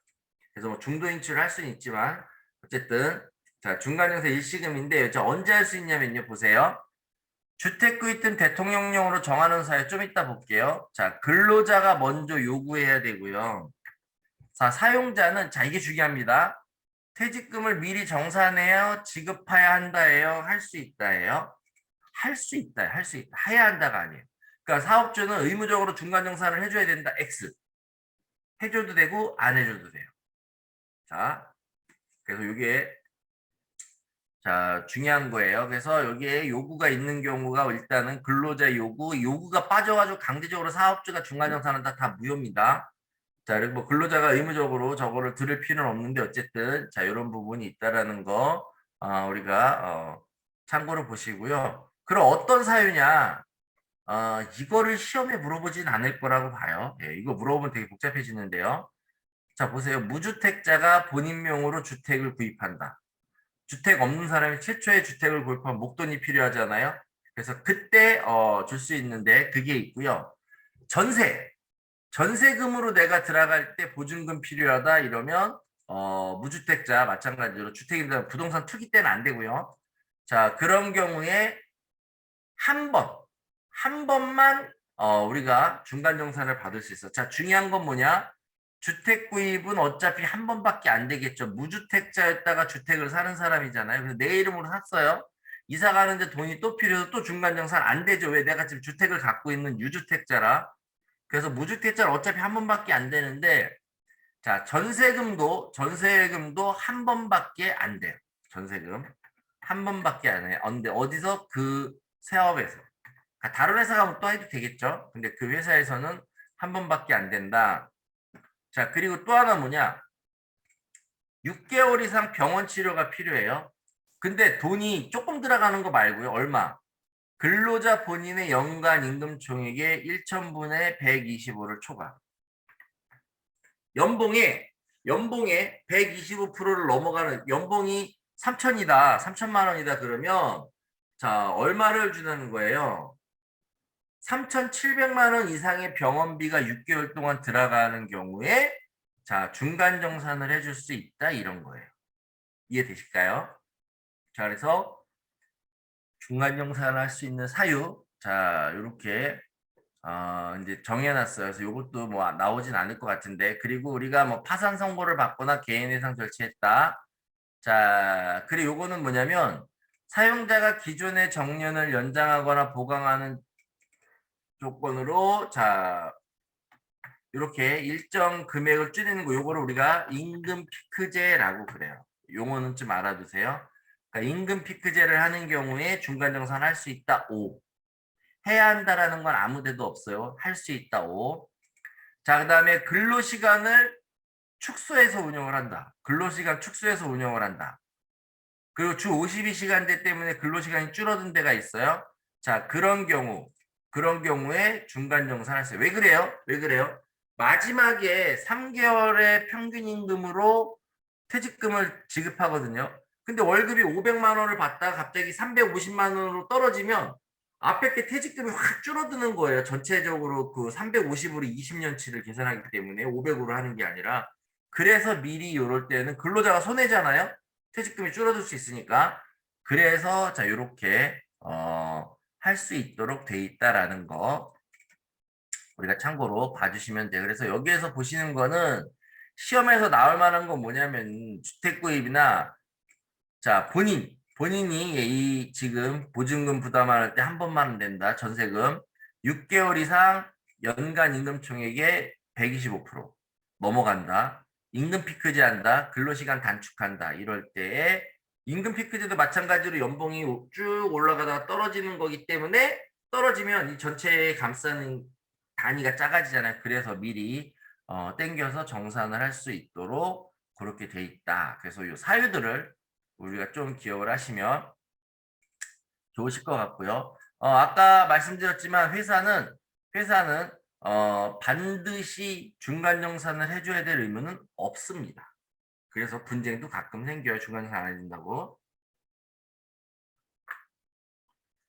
S1: 그래서 뭐 중도인출을 할 수는 있지만 어쨌든 자, 중간정산 일시금인데 언제 할 수 있냐면요. 보세요. 주택구입 등 대통령령으로 정하는 사유 좀 이따 볼게요. 자, 근로자가 먼저 요구해야 되고요. 자, 사용자는 자, 이게 중요합니다. 퇴직금을 미리 정산해요. 지급해야 한다예요. 할 수 있다예요. 할 수 있다. 할 수 있다. 해야 한다가 아니에요. 그러니까 사업주는 의무적으로 중간정산을 해줘야 된다. X. 해줘도 되고 안 해줘도 돼요. 자, 그래서 이게 자, 중요한 거예요. 그래서 여기에 요구가 있는 경우가 일단은 근로자 요구가 빠져가지고 강제적으로 사업주가 중간정산한다 다 무효입니다. 자, 그리고 뭐 근로자가 의무적으로 저거를 들을 필요는 없는데 어쨌든 자, 이런 부분이 있다라는 거 우리가 참고로 보시고요. 그럼 어떤 사유냐? 이거를 시험에 물어보진 않을 거라고 봐요. 예, 이거 물어보면 되게 복잡해지는데요. 자, 보세요. 무주택자가 본인 명으로 주택을 구입한다. 주택 없는 사람이 최초의 주택을 구입하면 목돈이 필요하잖아요. 그래서 그때 줄 수 있는데 그게 있고요. 전세금으로 내가 들어갈 때 보증금 필요하다 이러면 무주택자 마찬가지로 주택임대 부동산 투기 때는 안 되고요. 자, 그런 경우에 한 번, 한 번만 우리가 중간정산을 받을 수 있어. 자, 중요한 건 뭐냐? 주택 구입은 어차피 한 번밖에 안 되겠죠. 무주택자였다가 주택을 사는 사람이잖아요. 그래서 내 이름으로 샀어요. 이사 가는데 돈이 또 필요해서 또 중간정산 안 되죠. 왜? 내가 지금 주택을 갖고 있는 유주택자라. 그래서 무주택자는 어차피 한 번밖에 안 되는데, 자, 전세금도 한 번밖에 안 돼요. 전세금. 한 번밖에 안 해요. 근데 어디서? 그 사업에서. 그러니까 다른 회사 가면 또 해도 되겠죠. 근데 그 회사에서는 한 번밖에 안 된다. 자, 그리고 또 하나 뭐냐? 6개월 이상 병원 치료가 필요해요. 근데 돈이 조금 들어가는 거 말고요. 얼마? 근로자 본인의 연간 임금 총액의 1천분의 125를 초과. 연봉에 125%를 넘어가는 연봉이 3천이다. 3천만 원이다 그러면 자, 얼마를 주는 거예요? 3,700만 원 이상의 병원비가 6개월 동안 들어가는 경우에 자, 중간정산을 해줄 수 있다 이런 거예요. 이해되실까요? 자, 그래서 중간정산을 할 수 있는 사유 자, 이렇게 이제 정해놨어요. 그래서 이것도 뭐 나오진 않을 것 같은데 그리고 우리가 뭐 파산 선고를 받거나 개인해상 절차했다. 자, 그리고 요거는 뭐냐면 사용자가 기존의 정년을 연장하거나 보강하는 조건으로 자 이렇게 일정 금액을 줄이는 거 요거를 우리가 임금 피크제라고 그래요. 용어는 좀 알아두세요. 그러니까 임금 피크제를 하는 경우에 중간정산 할 수 있다. 5. 해야 한다라는 건 아무 데도 없어요. 할 수 있다. 5. 자, 그다음에 근로시간을 축소해서 운영을 한다. 근로시간 축소해서 운영을 한다. 그리고 주 52시간제 때문에 근로시간이 줄어든 데가 있어요. 자, 그런 경우에 중간정산 할 수 있어요. 왜 그래요? 왜 그래요? 마지막에 3개월의 평균 임금으로 퇴직금을 지급하거든요. 근데 월급이 500만 원을 받다가 갑자기 350만 원으로 떨어지면 앞에 게 퇴직금이 확 줄어드는 거예요. 전체적으로 그 350으로 20년치를 계산하기 때문에 500으로 하는 게 아니라. 그래서 미리 이럴 때는 근로자가 손해잖아요. 퇴직금이 줄어들 수 있으니까. 그래서 자 이렇게 할 수 있도록 돼 있다라는 거 우리가 참고로 봐주시면 돼요. 그래서 여기에서 보시는 거는 시험에서 나올 만한 건 뭐냐면 주택구입이나 자 본인이 이 지금 보증금 부담할 때 한 번만 낸다. 전세금 6개월 이상 연간 임금 총액의 125% 넘어간다. 임금 피크제 한다. 근로시간 단축한다. 이럴 때에 임금 피크제도 마찬가지로 연봉이 쭉 올라가다가 떨어지는 거기 때문에 떨어지면 이 전체에 감싸는 단위가 작아지잖아요. 그래서 미리 땡겨서 정산을 할 수 있도록 그렇게 돼 있다. 그래서 이 사유들을 우리가 좀 기억을 하시면 좋으실 것 같고요. 아까 말씀드렸지만 회사는 반드시 중간정산을 해줘야 될 의무는 없습니다. 그래서 분쟁도 가끔 생겨요. 중간정산 안 해준다고.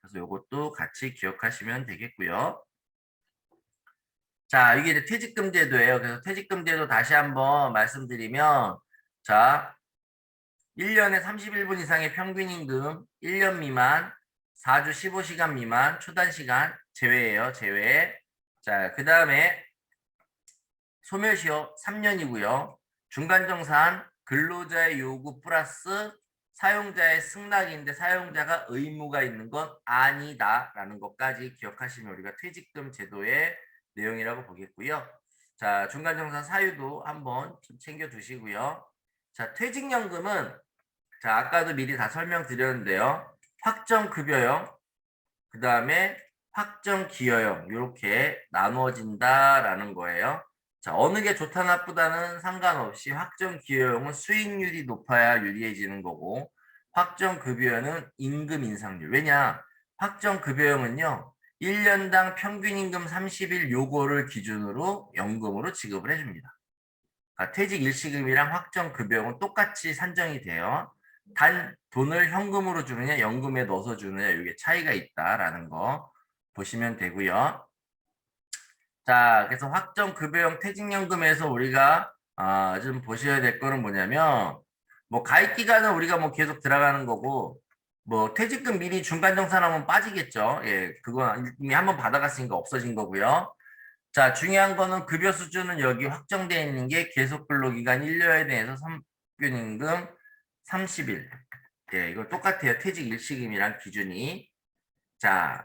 S1: 그래서 이것도 같이 기억하시면 되겠고요. 자, 이게 이제 퇴직금 제도예요. 그래서 퇴직금 제도 다시 한번 말씀드리면 자, 1년에 31분 이상의 평균 임금 1년 미만 4주 15시간 미만 초단시간 제외예요. 제외. 자, 그 다음에 소멸시효 3년이고요. 중간정산 근로자의 요구 플러스 사용자의 승낙인데 사용자가 의무가 있는 건 아니다라는 것까지 기억하시면 우리가 퇴직금 제도의 내용이라고 보겠고요. 자, 중간정산 사유도 한번 좀 챙겨 두시고요. 자, 퇴직연금은 자, 아까도 미리 다 설명드렸는데요. 확정급여형, 그 다음에 확정기여형 이렇게 나누어진다라는 거예요. 자, 어느 게 좋다 나쁘다는 상관없이 확정기여형은 수익률이 높아야 유리해지는 거고 확정급여형은 임금 인상률. 왜냐? 확정급여형은요. 1년당 평균 임금 30일 요거를 기준으로 연금으로 지급을 해줍니다. 그러니까 퇴직 일시금이랑 확정급여형은 똑같이 산정이 돼요. 단 돈을 현금으로 주느냐 연금에 넣어서 주느냐 이게 차이가 있다라는 거 보시면 되고요. 자, 그래서 확정급여형 퇴직연금에서 우리가 좀 보셔야 될 거는 뭐냐면 뭐 가입 기간은 우리가 뭐 계속 들어가는 거고 뭐 퇴직금 미리 중간 정산하면 빠지겠죠. 예, 그건 이미 한번 받아갔으니까 없어진 거고요. 자, 중요한 거는 급여 수준은 여기 확정되어 있는 게 계속 근로기간 1년에 대해서 평균임금 30일. 예, 이거 똑같아요. 퇴직 일시금이랑 기준이. 자,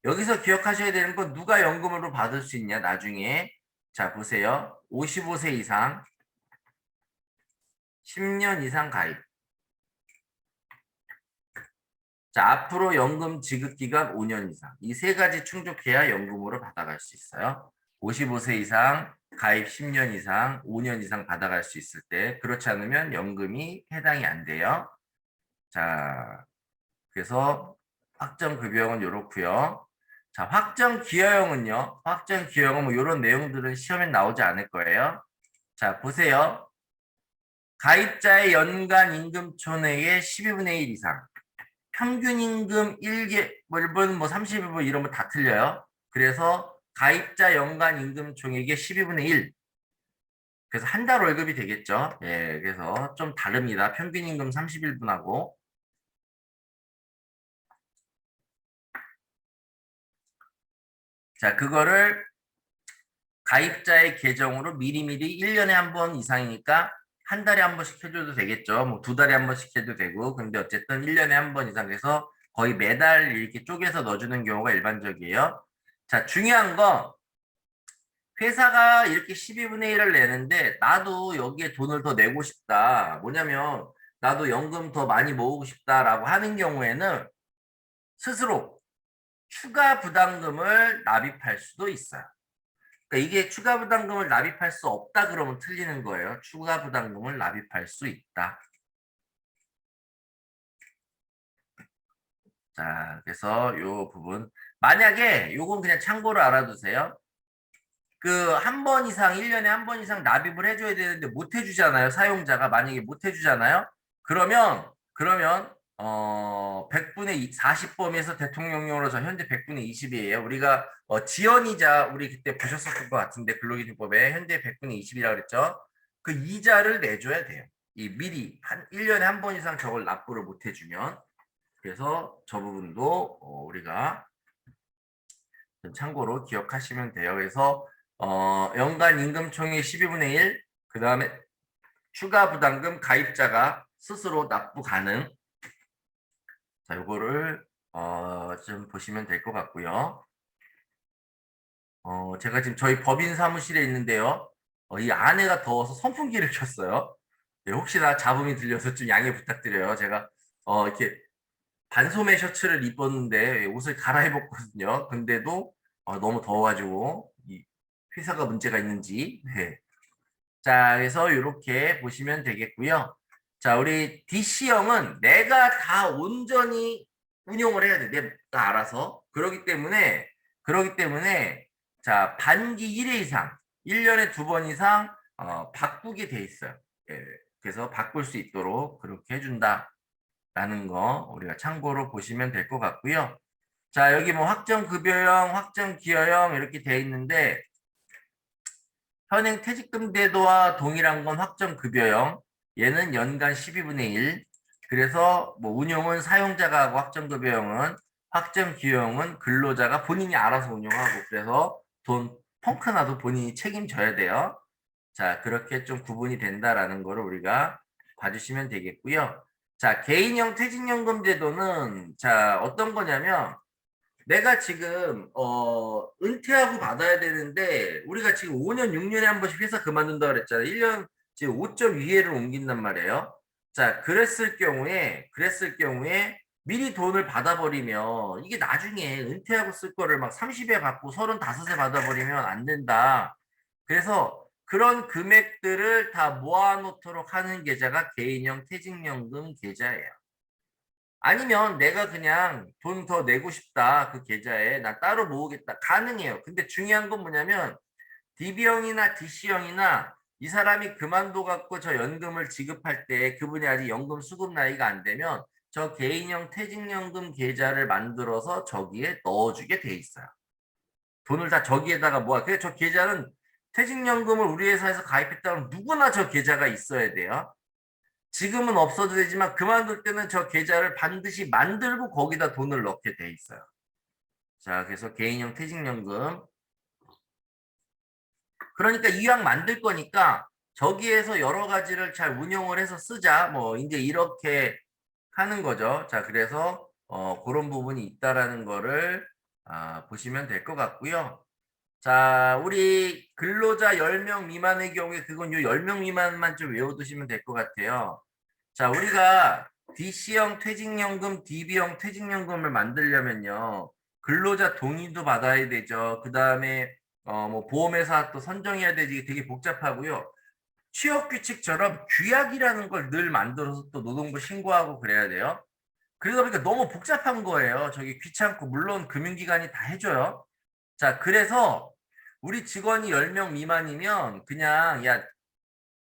S1: 여기서 기억하셔야 되는 건 누가 연금으로 받을 수 있냐, 나중에. 자, 보세요. 55세 이상, 10년 이상 가입. 자, 앞으로 연금 지급 기간 5년 이상. 이 세 가지 충족해야 연금으로 받아갈 수 있어요. 55세 이상, 가입 10년 이상, 5년 이상 받아갈 수 있을 때, 그렇지 않으면 연금이 해당이 안 돼요. 자, 그래서 확정급여형은 이렇고요. 자, 확정기여형은요. 확정기여형은 뭐 이런 내용들은 시험에 나오지 않을 거예요. 자, 보세요. 가입자의 연간 임금 총액의 12분의 1 이상. 평균 임금 1개, 뭐 1분, 뭐 30분 이런 거 다 틀려요. 그래서 가입자 연간 임금 총액의 12분의 1. 그래서 한 달 월급이 되겠죠. 예, 그래서 좀 다릅니다. 평균 임금 31분하고. 자, 그거를 가입자의 계정으로 미리미리 1년에 한 번 이상이니까 한 달에 한 번씩 해줘도 되겠죠. 뭐 두 달에 한 번씩 해도 되고. 근데 어쨌든 1년에 한 번 이상 해서 거의 매달 이렇게 쪼개서 넣어주는 경우가 일반적이에요. 자, 중요한 거 회사가 이렇게 12분의 1을 내는데 나도 여기에 돈을 더 내고 싶다. 뭐냐면 나도 연금 더 많이 모으고 싶다라고 하는 경우에는 스스로 추가 부담금을 납입할 수도 있어요. 그러니까 이게 추가 부담금을 납입할 수 없다 그러면 틀리는 거예요. 추가 부담금을 납입할 수 있다. 자, 그래서 요 부분 만약에 요건 그냥 참고로 알아두세요. 그 한 번 이상 1년에 한 번 이상 납입을 해줘야 되는데 못 해주잖아요. 사용자가 만약에 못 해주잖아요. 그러면 100분의 40범위에서 대통령령으로 저 현재 100분의 20이에요. 우리가 지연이자 우리 그때 보셨었을 것 같은데 근로기준법에 현재 100분의 20이라고 그랬죠. 그 이자를 내줘야 돼요. 이 미리 한 1년에 한 번 이상 저걸 납부를 못 해주면 그래서 저 부분도 우리가 좀 참고로 기억하시면 돼요. 그래서 연간 임금 총액 12분의 1, 그 다음에 추가 부담금 가입자가 스스로 납부 가능. 자, 요거를 좀 보시면 될 것 같고요. 제가 지금 저희 법인 사무실에 있는데요. 이 아내가 더워서 선풍기를 켰어요. 네, 혹시나 잡음이 들려서 좀 양해 부탁드려요. 제가 이렇게 반소매 셔츠를 입었는데 옷을 갈아입었거든요. 근데도 너무 더워가지고 이 회사가 문제가 있는지. 네. 자, 그래서 이렇게 보시면 되겠고요. 자, 우리 DC형은 내가 다 온전히 운용을 해야 돼. 내가 알아서. 그러기 때문에 자, 반기 1회 이상, 1년에 2번 이상 바꾸게 돼 있어요. 예, 그래서 바꿀 수 있도록 그렇게 해준다라는 거 우리가 참고로 보시면 될 것 같고요. 자, 여기 뭐 확정급여형, 확정기여형 이렇게 돼 있는데 현행 퇴직금제도와 동일한 건 확정급여형. 얘는 연간 12분의 1. 그래서 뭐 운용은 사용자가 하고 확정급여형은 확정기여형은 근로자가 본인이 알아서 운용하고 그래서 돈 펑크 나도 본인이 책임져야 돼요. 자, 그렇게 좀 구분이 된다라는 거를 우리가 봐주시면 되겠고요. 자, 개인형 퇴직연금 제도는 자, 어떤 거냐면 내가 지금 은퇴하고 받아야 되는데 우리가 지금 5년 6년에 한 번씩 회사 그만둔다 그랬잖아요. 1년 지금 5.2회를 옮긴단 말이에요. 자, 그랬을 경우에 미리 돈을 받아버리면 이게 나중에 은퇴하고 쓸 거를 막 30에 받고 35에 받아버리면 안 된다. 그래서 그런 금액들을 다 모아놓도록 하는 계좌가 개인형 퇴직연금 계좌예요. 아니면 내가 그냥 돈 더 내고 싶다. 그 계좌에 나 따로 모으겠다. 가능해요. 근데 중요한 건 뭐냐면 DB형이나 DC형이나 이 사람이 그만둬 갖고 저 연금을 지급할 때 그분이 아직 연금 수급 나이가 안 되면 저 개인형 퇴직연금 계좌를 만들어서 저기에 넣어주게 돼 있어요. 돈을 다 저기에다가 모아. 그래서 저 계좌는 퇴직연금을 우리 회사에서 가입했다면 누구나 저 계좌가 있어야 돼요. 지금은 없어도 되지만 그만둘 때는 저 계좌를 반드시 만들고 거기다 돈을 넣게 돼 있어요. 자, 그래서 개인형 퇴직연금. 그러니까 이왕 만들 거니까 저기에서 여러 가지를 잘 운용을 해서 쓰자. 뭐 이제 이렇게 하는 거죠. 자, 그래서 그런 부분이 있다라는 거를 보시면 될 것 같고요. 자, 우리 근로자 10명 미만의 경우에 그건 요 10명 미만만 좀 외워두시면 될 것 같아요. 자, 우리가 DC형 퇴직연금, DB형 퇴직연금을 만들려면요. 근로자 동의도 받아야 되죠. 그 다음에 뭐 보험회사 또 선정해야 되지. 되게 복잡하고요. 취업규칙처럼 규약이라는 걸 늘 만들어서 또 노동부 신고하고 그래야 돼요. 그러다 보니까 너무 복잡한 거예요. 저기 귀찮고 물론 금융기관이 다 해줘요. 자, 그래서 우리 직원이 10명 미만이면 그냥 야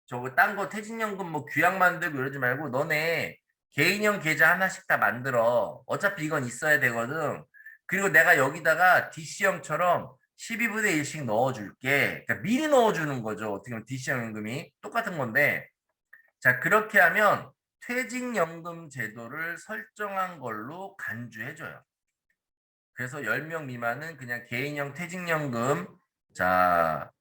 S1: 저거 딴 거 퇴직연금 뭐 규약 만들고 이러지 말고 너네 개인형 계좌 하나씩 다 만들어. 어차피 이건 있어야 되거든. 그리고 내가 여기다가 DC형처럼 12분의 1씩 넣어줄게. 그러니까 미리 넣어주는 거죠. 어떻게 보면 DC형 연금이 똑같은 건데. 자, 그렇게 하면 퇴직연금 제도를 설정한 걸로 간주해줘요. 그래서 10명 미만은 그냥 개인형 퇴직연금, 자,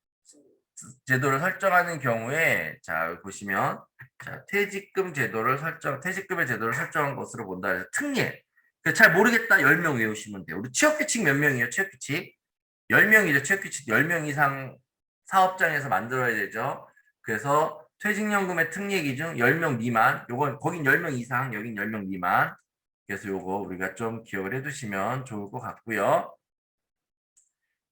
S1: 제도를 설정하는 경우에, 자, 보시면, 자, 퇴직금의 제도를 설정한 것으로 본다. 그래서 특례. 잘 모르겠다. 10명 외우시면 돼요. 우리 취업규칙 몇 명이에요? 취업규칙? 10명이죠. 취업규칙 10명 이상 사업장에서 만들어야 되죠. 그래서 퇴직연금의 특례 기준 10명 미만, 요건, 거긴 10명 이상, 여긴 10명 미만. 그래서 요거 우리가 좀 기억을 해두시면 좋을 것 같고요.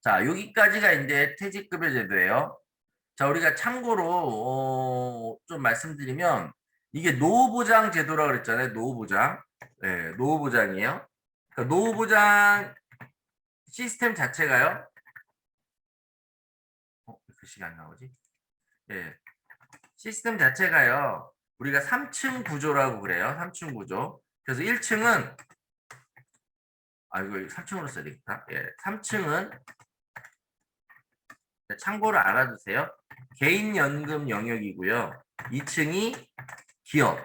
S1: 자, 여기까지가 이제 퇴직급여 제도예요. 자, 우리가 참고로 좀 말씀드리면 이게 노후보장 제도라고 그랬잖아요. 노후보장. 네, 노후보장이에요. 그러니까 노후보장 시스템 자체가요. 글씨가 안 나오지? 예. 시스템 자체가요. 우리가 3층 구조라고 그래요. 3층 구조. 그래서 1층은 이거 3층으로 써야 되겠다. 예. 3층은 참고로 알아두세요. 개인연금 영역이고요. 2층이 기업.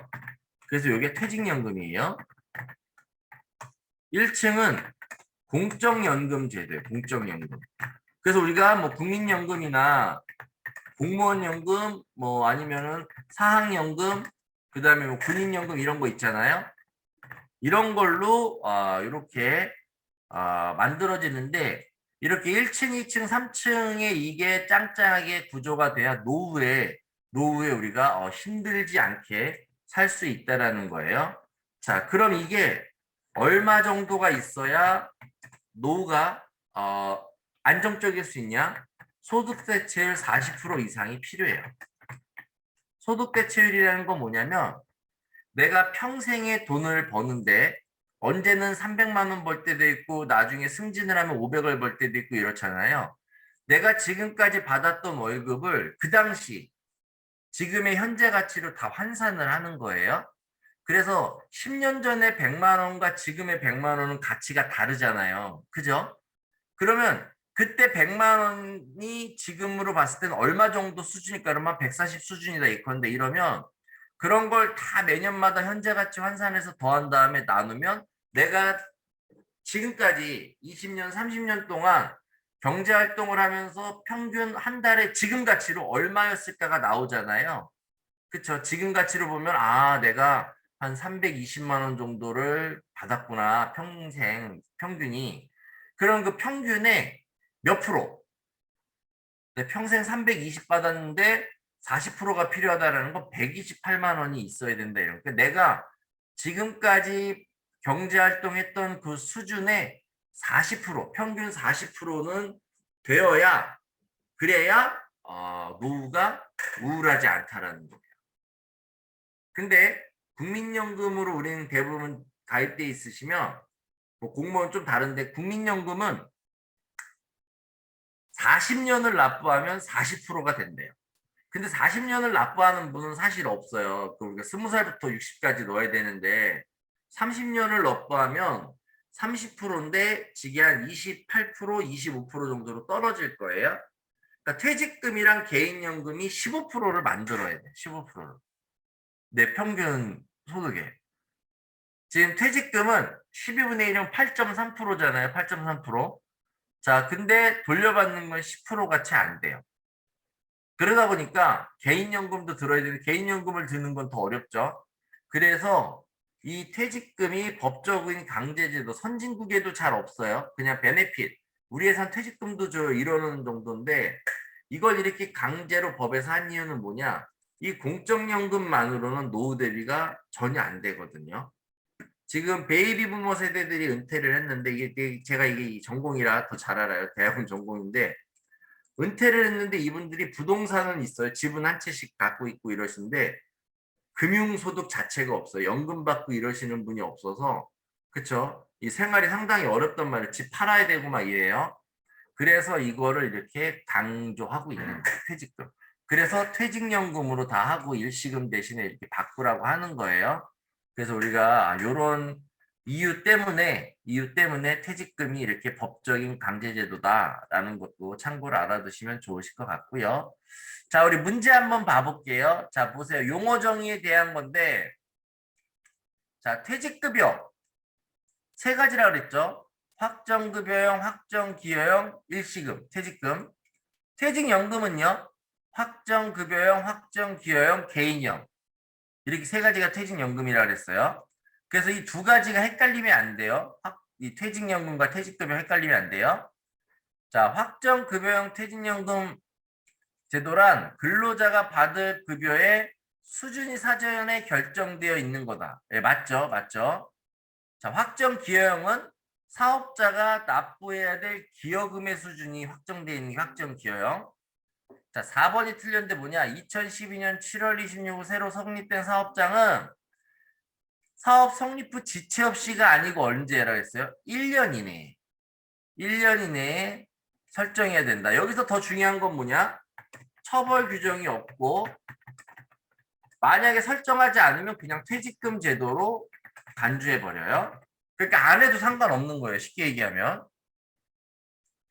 S1: 그래서 이게 퇴직연금이에요. 1층은 공적연금 제도예요. 공적연금. 그래서 우리가 뭐 국민연금이나 공무원연금, 뭐 아니면은 사학연금, 그 다음에 뭐 군인연금 이런 거 있잖아요. 이런 걸로 이렇게 만들어지는데 이렇게 1층, 2층, 3층에 이게 짱짱하게 구조가 돼야 노후에 우리가 힘들지 않게 살 수 있다라는 거예요. 자, 그럼 이게 얼마 정도가 있어야 노후가 안정적일 수 있냐? 소득 대체율 40% 이상이 필요해요. 소득 대체율이라는 건 뭐냐면 내가 평생에 돈을 버는데 언제는 300만 원 벌 때도 있고 나중에 승진을 하면 500을 벌 때도 있고 이렇잖아요. 내가 지금까지 받았던 월급을 그 당시 지금의 현재 가치로 다 환산을 하는 거예요. 그래서 10년 전에 100만 원과 지금의 100만 원은 가치가 다르잖아요. 그죠? 그러면 그때 100만 원이 지금으로 봤을 때는 얼마 정도 수준일까? 그러면 140 수준이다 이건데 이러면 그런 걸 다 매년마다 현재 가치 환산해서 더한 다음에 나누면 내가 지금까지 20년, 30년 동안 경제 활동을 하면서 평균 한 달에 지금 가치로 얼마였을까가 나오잖아요. 그쵸? 지금 가치로 보면 내가 한 320만 원 정도를 받았구나. 평생 평균이. 그럼 그 평균의 몇 프로? 네, 평생 320 받았는데 40%가 필요하다라는 건 128만 원이 있어야 된다. 이런. 그러니까 내가 지금까지 경제활동했던 그 수준의 40%, 평균 40%는 되어야, 그래야 노후가 우울하지 않다라는 거예요. 근데 국민연금으로 우리는 대부분 가입돼 있으시면, 뭐 공무원 좀 다른데 국민연금은 40년을 납부하면 40%가 된대요. 근데 40년을 납부하는 분은 사실 없어요. 그러니까 20살부터 60까지 넣어야 되는데 30년을 납부하면 30%인데 지게 한 28%, 25% 정도로 떨어질 거예요. 그러니까 퇴직금이랑 개인연금이 15%를 만들어야 돼. 15%를. 내 평균 소득에. 지금 퇴직금은 12분의 1이면 8.3%잖아요. 8.3%. 자, 근데 돌려받는 건 10%가 채 안 돼요. 그러다 보니까 개인연금도 들어야 되는데 개인연금을 드는 건 더 어렵죠. 그래서 이 퇴직금이 법적인 강제제도 선진국에도 잘 없어요. 그냥 베네핏. 우리 회사는 퇴직금도 줘 이러는 정도인데 이걸 이렇게 강제로 법에서 한 이유는 뭐냐? 이 공적연금만으로는 노후 대비가 전혀 안 되거든요. 지금 베이비 부머 세대들이 은퇴를 했는데 이게 제가 이게 전공이라 더 잘 알아요. 대학원 전공인데 은퇴를 했는데 이분들이 부동산은 있어요. 집은 한 채씩 갖고 있고 이러시는데 금융소득 자체가 없어요. 연금 받고 이러시는 분이 없어서 그쵸? 이 생활이 상당히 어렵단 말이에요. 집 팔아야 되고 막 이래요. 그래서 이거를 이렇게 강조하고 있는 거예요. 퇴직금. 그래서 퇴직연금으로 다 하고 일시금 대신에 이렇게 바꾸라고 하는 거예요. 그래서 우리가 이런 이유 때문에 퇴직금이 이렇게 법적인 강제제도다라는 것도 참고로 알아두시면 좋으실 것 같고요. 자, 우리 문제 한번 봐볼게요. 자, 보세요. 용어 정의에 대한 건데, 자, 퇴직급여 세 가지라고 그랬죠. 확정급여형, 확정기여형, 일시금, 퇴직금. 퇴직연금은요. 확정급여형, 확정기여형, 개인형. 이렇게 세 가지가 퇴직연금이라고 그랬어요. 그래서 이 두 가지가 헷갈리면 안 돼요. 이 퇴직연금과 퇴직급여 헷갈리면 안 돼요. 자, 확정급여형 퇴직연금 제도란 근로자가 받을 급여의 수준이 사전에 결정되어 있는 거다. 예, 맞죠? 맞죠? 자, 확정기여형은 사업자가 납부해야 될 기여금의 수준이 확정되어 있는 게 확정기여형. 자, 4번이 틀렸는데 뭐냐? 2012년 7월 26일 새로 성립된 사업장은 사업 성립 후 지체 없이가 아니고 언제라고 했어요? 1년 이내에. 1년 이내에 설정해야 된다. 여기서 더 중요한 건 뭐냐? 처벌 규정이 없고 만약에 설정하지 않으면 그냥 퇴직금 제도로 간주해버려요. 그러니까 안 해도 상관없는 거예요. 쉽게 얘기하면.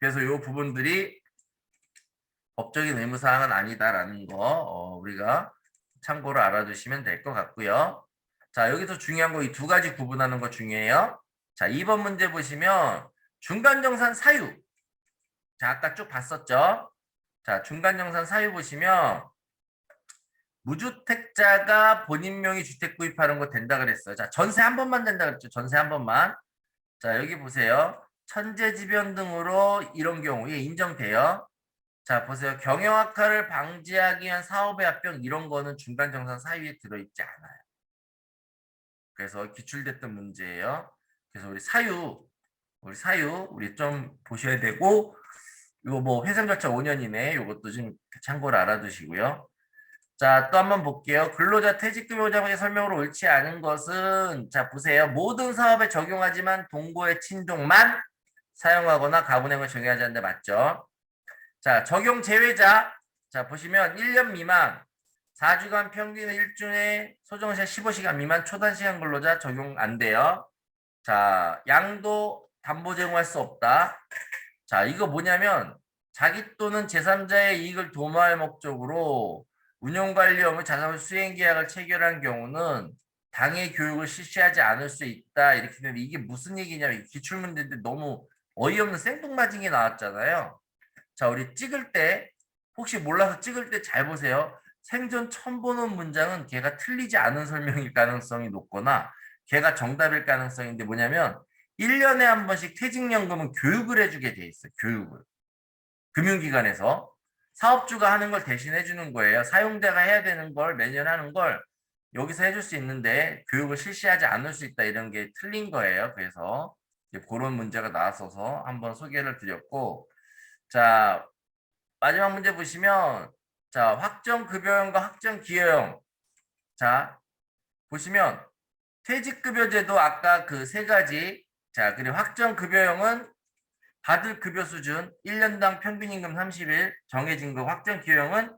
S1: 그래서 이 부분들이 법적인 의무사항은 아니다라는 거 우리가 참고로 알아두시면 될 것 같고요. 자, 여기서 중요한 거 이 두 가지 구분하는 거 중요해요. 자, 2번 문제 보시면 중간정산 사유. 자, 아까 쭉 봤었죠? 자, 중간정산 사유 보시면 무주택자가 본인 명의 주택 구입하는 거 된다 그랬어요. 자, 전세 한 번만 된다 그랬죠. 전세 한 번만. 자, 여기 보세요. 천재지변 등으로 이런 경우 예, 인정돼요. 자, 보세요. 경영악화를 방지하기 위한 사업의 합병 이런 거는 중간정산 사유에 들어있지 않아요. 그래서 기출됐던 문제예요. 그래서 우리 사유 우리 좀 보셔야 되고 이거 뭐 회생 절차 5년이네. 이것도 좀 참고로 알아두시고요. 자, 또 한번 볼게요. 근로자 퇴직금요자의 설명으로 옳지 않은 것은 자, 보세요. 모든 사업에 적용하지만 동거의 친족만 사용하거나 가분행을 적용하지 않는데 맞죠? 자, 적용 제외자. 자, 보시면 1년 미만 4주간 평균 일주일에 소정시간 15시간 미만 초단시간 근로자 적용 안 돼요. 자, 양도 담보 제공할 수 없다. 자, 이거 뭐냐면 자기 또는 제3자의 이익을 도모할 목적으로 운영관리 업무 자산을 수행 계약을 체결한 경우는 당해 교육을 실시하지 않을 수 있다. 이렇게 되는데 이게 무슨 얘기냐면 기출문제인데 너무 어이없는 생뚱맞은 게 나왔잖아요. 자, 우리 찍을 때 혹시 몰라서 찍을 때 잘 보세요. 생전 처음 보는 문장은 걔가 틀리지 않은 설명일 가능성이 높거나 걔가 정답일 가능성인데 뭐냐면 1년에 한 번씩 퇴직연금은 교육을 해주게 돼 있어요. 교육을. 금융기관에서 사업주가 하는 걸 대신해 주는 거예요. 사용자가 해야 되는 걸 매년 하는 걸 여기서 해줄 수 있는데 교육을 실시하지 않을 수 있다 이런 게 틀린 거예요. 그래서 그런 문제가 나왔어서 한번 소개를 드렸고 자 마지막 문제 보시면 자 확정급여형과 확정기여형 자 보시면 퇴직급여제도 아까 그 세 가지 자 그리고 확정급여형은 받을 급여 수준 1년당 평균임금 30일 정해진 거 확정기여형은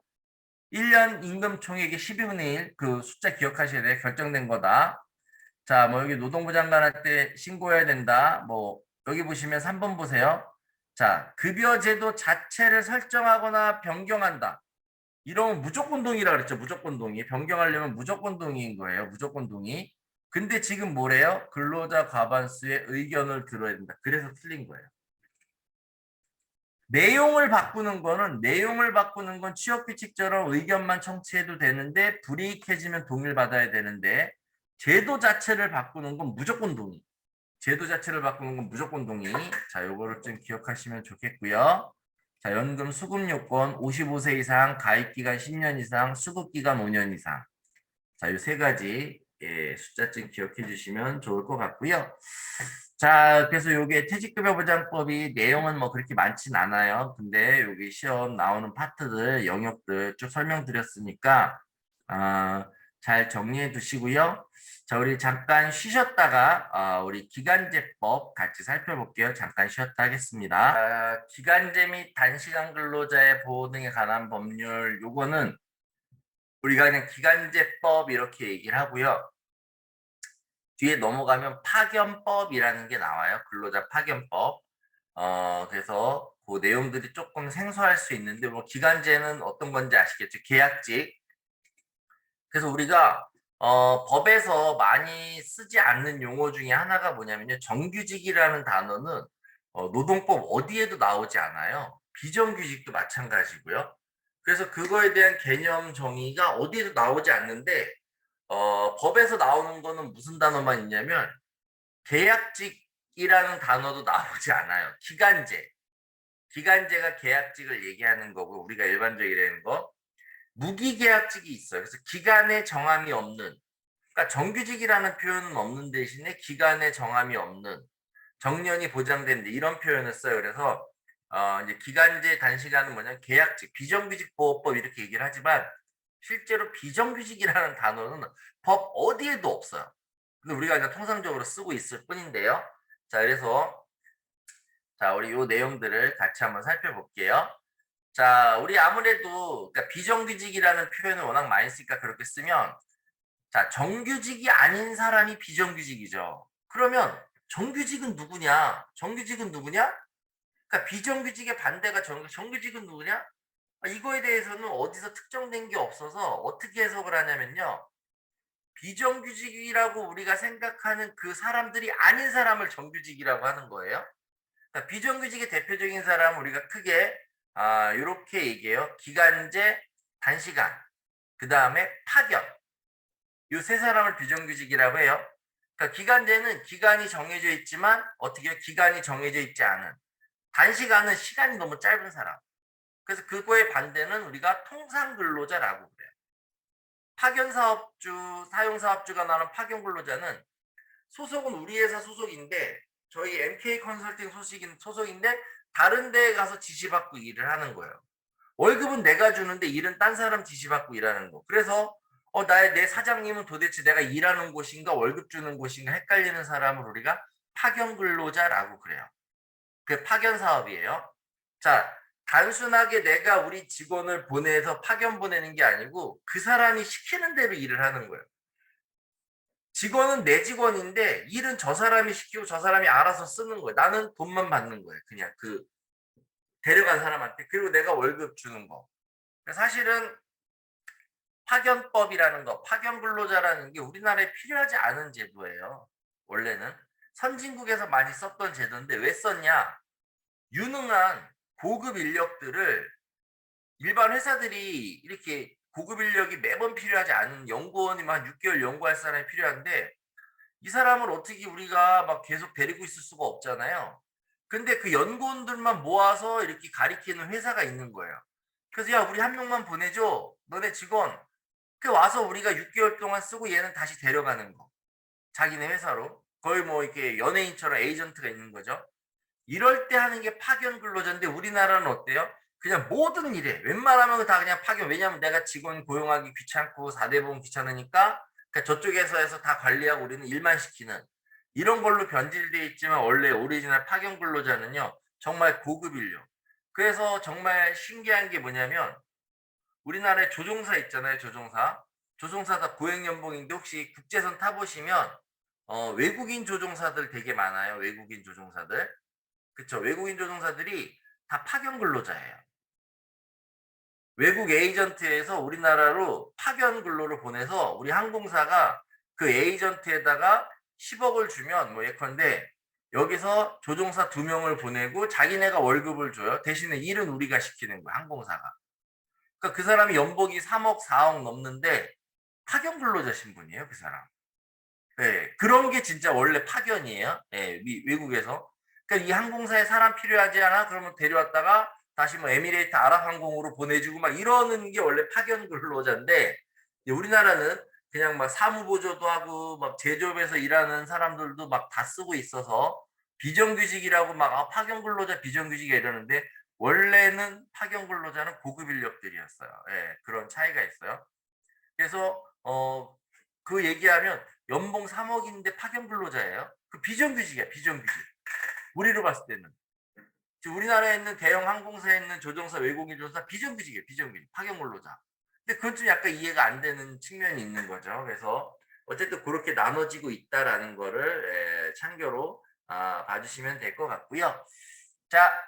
S1: 1년 임금 총액의 12분의 1 그 숫자 기억하셔야 돼 결정된 거다. 자, 뭐 여기 노동부 장관한테 신고해야 된다. 뭐 여기 보시면 3번 보세요. 자, 급여제도 자체를 설정하거나 변경한다. 이러면 무조건 동의라 그랬죠. 무조건 동의. 변경하려면 무조건 동의인 거예요. 무조건 동의. 근데 지금 뭐래요? 근로자 과반수의 의견을 들어야 된다. 그래서 틀린 거예요. 내용을 바꾸는 건 취업규칙처럼 의견만 청취해도 되는데 불이익해지면 동의를 받아야 되는데 제도 자체를 바꾸는 건 무조건 동의. 제도 자체를 바꾸는 건 무조건 동의. 자, 요거를 좀 기억하시면 좋겠고요. 자, 연금 수급 요건 55세 이상, 가입 기간 10년 이상, 수급 기간 5년 이상. 자, 요 세 가지 숫자쯤 기억해 주시면 좋을 것 같고요. 자, 그래서 요게 퇴직급여보장법이 내용은 뭐 그렇게 많진 않아요. 근데 여기 시험 나오는 파트들, 영역들 쭉 설명드렸으니까 잘 정리해 두시고요. 자, 우리 잠깐 쉬셨다가 우리 기간제법 같이 살펴볼게요. 잠깐 쉬었다 하겠습니다. 기간제 및 단시간 근로자의 보호 등에 관한 법률 요거는 우리가 그냥 기간제법 이렇게 얘기를 하고요. 뒤에 넘어가면 파견법이라는 게 나와요. 근로자 파견법. 그래서 그 내용들이 조금 생소할 수 있는데 뭐 기간제는 어떤 건지 아시겠죠? 계약직. 그래서 우리가 법에서 많이 쓰지 않는 용어 중에 하나가 뭐냐면요. 정규직이라는 단어는 노동법 어디에도 나오지 않아요. 비정규직도 마찬가지고요. 그래서 그거에 대한 개념 정의가 어디에도 나오지 않는데 법에서 나오는 거는 무슨 단어만 있냐면 계약직이라는 단어도 나오지 않아요. 기간제. 기간제가 계약직을 얘기하는 거고 우리가 일반적이라는 거. 무기계약직이 있어요. 그래서 기간에 정함이 없는 그러니까 정규직이라는 표현은 없는 대신에 기간에 정함이 없는 정년이 보장된다 이런 표현을 써요. 그래서 이제 기간제 단시간은 뭐냐면 계약직, 비정규직 보호법 이렇게 얘기를 하지만 실제로 비정규직이라는 단어는 법 어디에도 없어요. 근데 우리가 그냥 통상적으로 쓰고 있을 뿐인데요. 자, 그래서 자, 우리 요 내용들을 같이 한번 살펴볼게요. 자, 우리 아무래도 그러니까 비정규직이라는 표현을 워낙 많이 쓰니까 그렇게 쓰면 자, 정규직이 아닌 사람이 비정규직이죠. 그러면 정규직은 누구냐? 정규직은 누구냐? 그러니까 비정규직의 반대가 정규직은 누구냐? 이거에 대해서는 어디서 특정된 게 없어서 어떻게 해석을 하냐면요. 비정규직이라고 우리가 생각하는 그 사람들이 아닌 사람을 정규직이라고 하는 거예요. 그러니까 비정규직의 대표적인 사람은 우리가 크게 이렇게 얘기해요. 기간제, 단시간, 그 다음에 파견. 이 세 사람을 비정규직이라고 해요. 그러니까 기간제는 기간이 정해져 있지만 어떻게 해요? 기간이 정해져 있지 않은. 단시간은 시간이 너무 짧은 사람. 그래서 그거의 반대는 우리가 통상근로자라고 그래요. 파견사업주, 사용사업주가 나오는 파견근로자는 소속은 우리 회사 소속인데 저희 MK 컨설팅 소속인데 다른 데에 가서 지시받고 일을 하는 거예요. 월급은 내가 주는데 일은 딴 사람 지시받고 일하는 거. 그래서 내 사장님은 도대체 내가 일하는 곳인가 월급 주는 곳인가 헷갈리는 사람을 우리가 파견 근로자라고 그래요. 그게 파견 사업이에요. 자, 단순하게 내가 우리 직원을 보내서 파견 보내는 게 아니고 그 사람이 시키는 대로 일을 하는 거예요. 직원은 내 직원인데 일은 저 사람이 시키고 저 사람이 알아서 쓰는 거예요. 나는 돈만 받는 거예요. 그냥 그 데려간 사람한테. 그리고 내가 월급 주는 거. 사실은 파견법이라는 거, 파견 근로자라는 게 우리나라에 필요하지 않은 제도예요. 원래는 선진국에서 많이 썼던 제도인데 왜 썼냐? 유능한 고급 인력들을 일반 회사들이 이렇게 고급 인력이 매번 필요하지 않은 연구원이만 6개월 연구할 사람이 필요한데 이 사람을 어떻게 우리가 막 계속 데리고 있을 수가 없잖아요. 근데 그 연구원들만 모아서 이렇게 가리키는 회사가 있는 거예요. 그래서 야, 우리 한 명만 보내줘. 너네 직원. 그 와서 우리가 6개월 동안 쓰고 얘는 다시 데려가는 거. 자기네 회사로. 거의 뭐 이렇게 연예인처럼 에이전트가 있는 거죠. 이럴 때 하는 게 파견 근로자인데 우리나라는 어때요? 그냥 모든 일에 웬만하면 다 그냥 파견. 왜냐하면 내가 직원 고용하기 귀찮고 4대 보험 귀찮으니까 그러니까 저쪽에서 해서 다 관리하고 우리는 일만 시키는 이런 걸로 변질돼 있지만 원래 오리지널 파견 근로자는요 정말 고급 인력. 그래서 정말 신기한 게 뭐냐면 우리나라에 조종사 있잖아요. 조종사 다 고액연봉인데 혹시 국제선 타보시면 외국인 조종사들 되게 많아요. 외국인 조종사들. 그쵸. 외국인 조종사들이 다 파견 근로자예요. 외국 에이전트에서 우리나라로 파견 근로를 보내서 우리 항공사가 그 에이전트에다가 10억을 주면 뭐 예컨대 여기서 조종사 2명을 보내고 자기네가 월급을 줘요. 대신에 일은 우리가 시키는 거야, 항공사가. 그러니까 그 사람이 연봉이 3억, 4억 넘는데 파견 근로자 신분이에요, 그 사람. 네, 그런 게 진짜 원래 파견이에요. 네, 외국에서. 그러니까 이 항공사에 사람 필요하지 않아? 그러면 데려왔다가 다시 뭐 에미레이트 아랍항공으로 보내주고 막 이러는 게 원래 파견 근로자인데 우리나라는 그냥 막 사무보조도 하고 막 제조업에서 일하는 사람들도 막 다 쓰고 있어서 비정규직이라고 막 파견 근로자 비정규직이야 이러는데 원래는 파견 근로자는 고급 인력들이었어요. 예, 그런 차이가 있어요. 그래서 그 얘기하면 연봉 3억인데 파견 근로자예요. 그 비정규직이야, 비정규직. 우리로 봤을 때는. 지금 우리나라에 있는 대형 항공사에 있는 조종사, 외국인 조종사 비정규직이에요, 비정규직. 파견 근로자. 근데 그건 좀 약간 이해가 안 되는 측면이 있는 거죠. 그래서 어쨌든 그렇게 나눠지고 있다라는 거를 참고로 봐주시면 될 것 같고요. 자,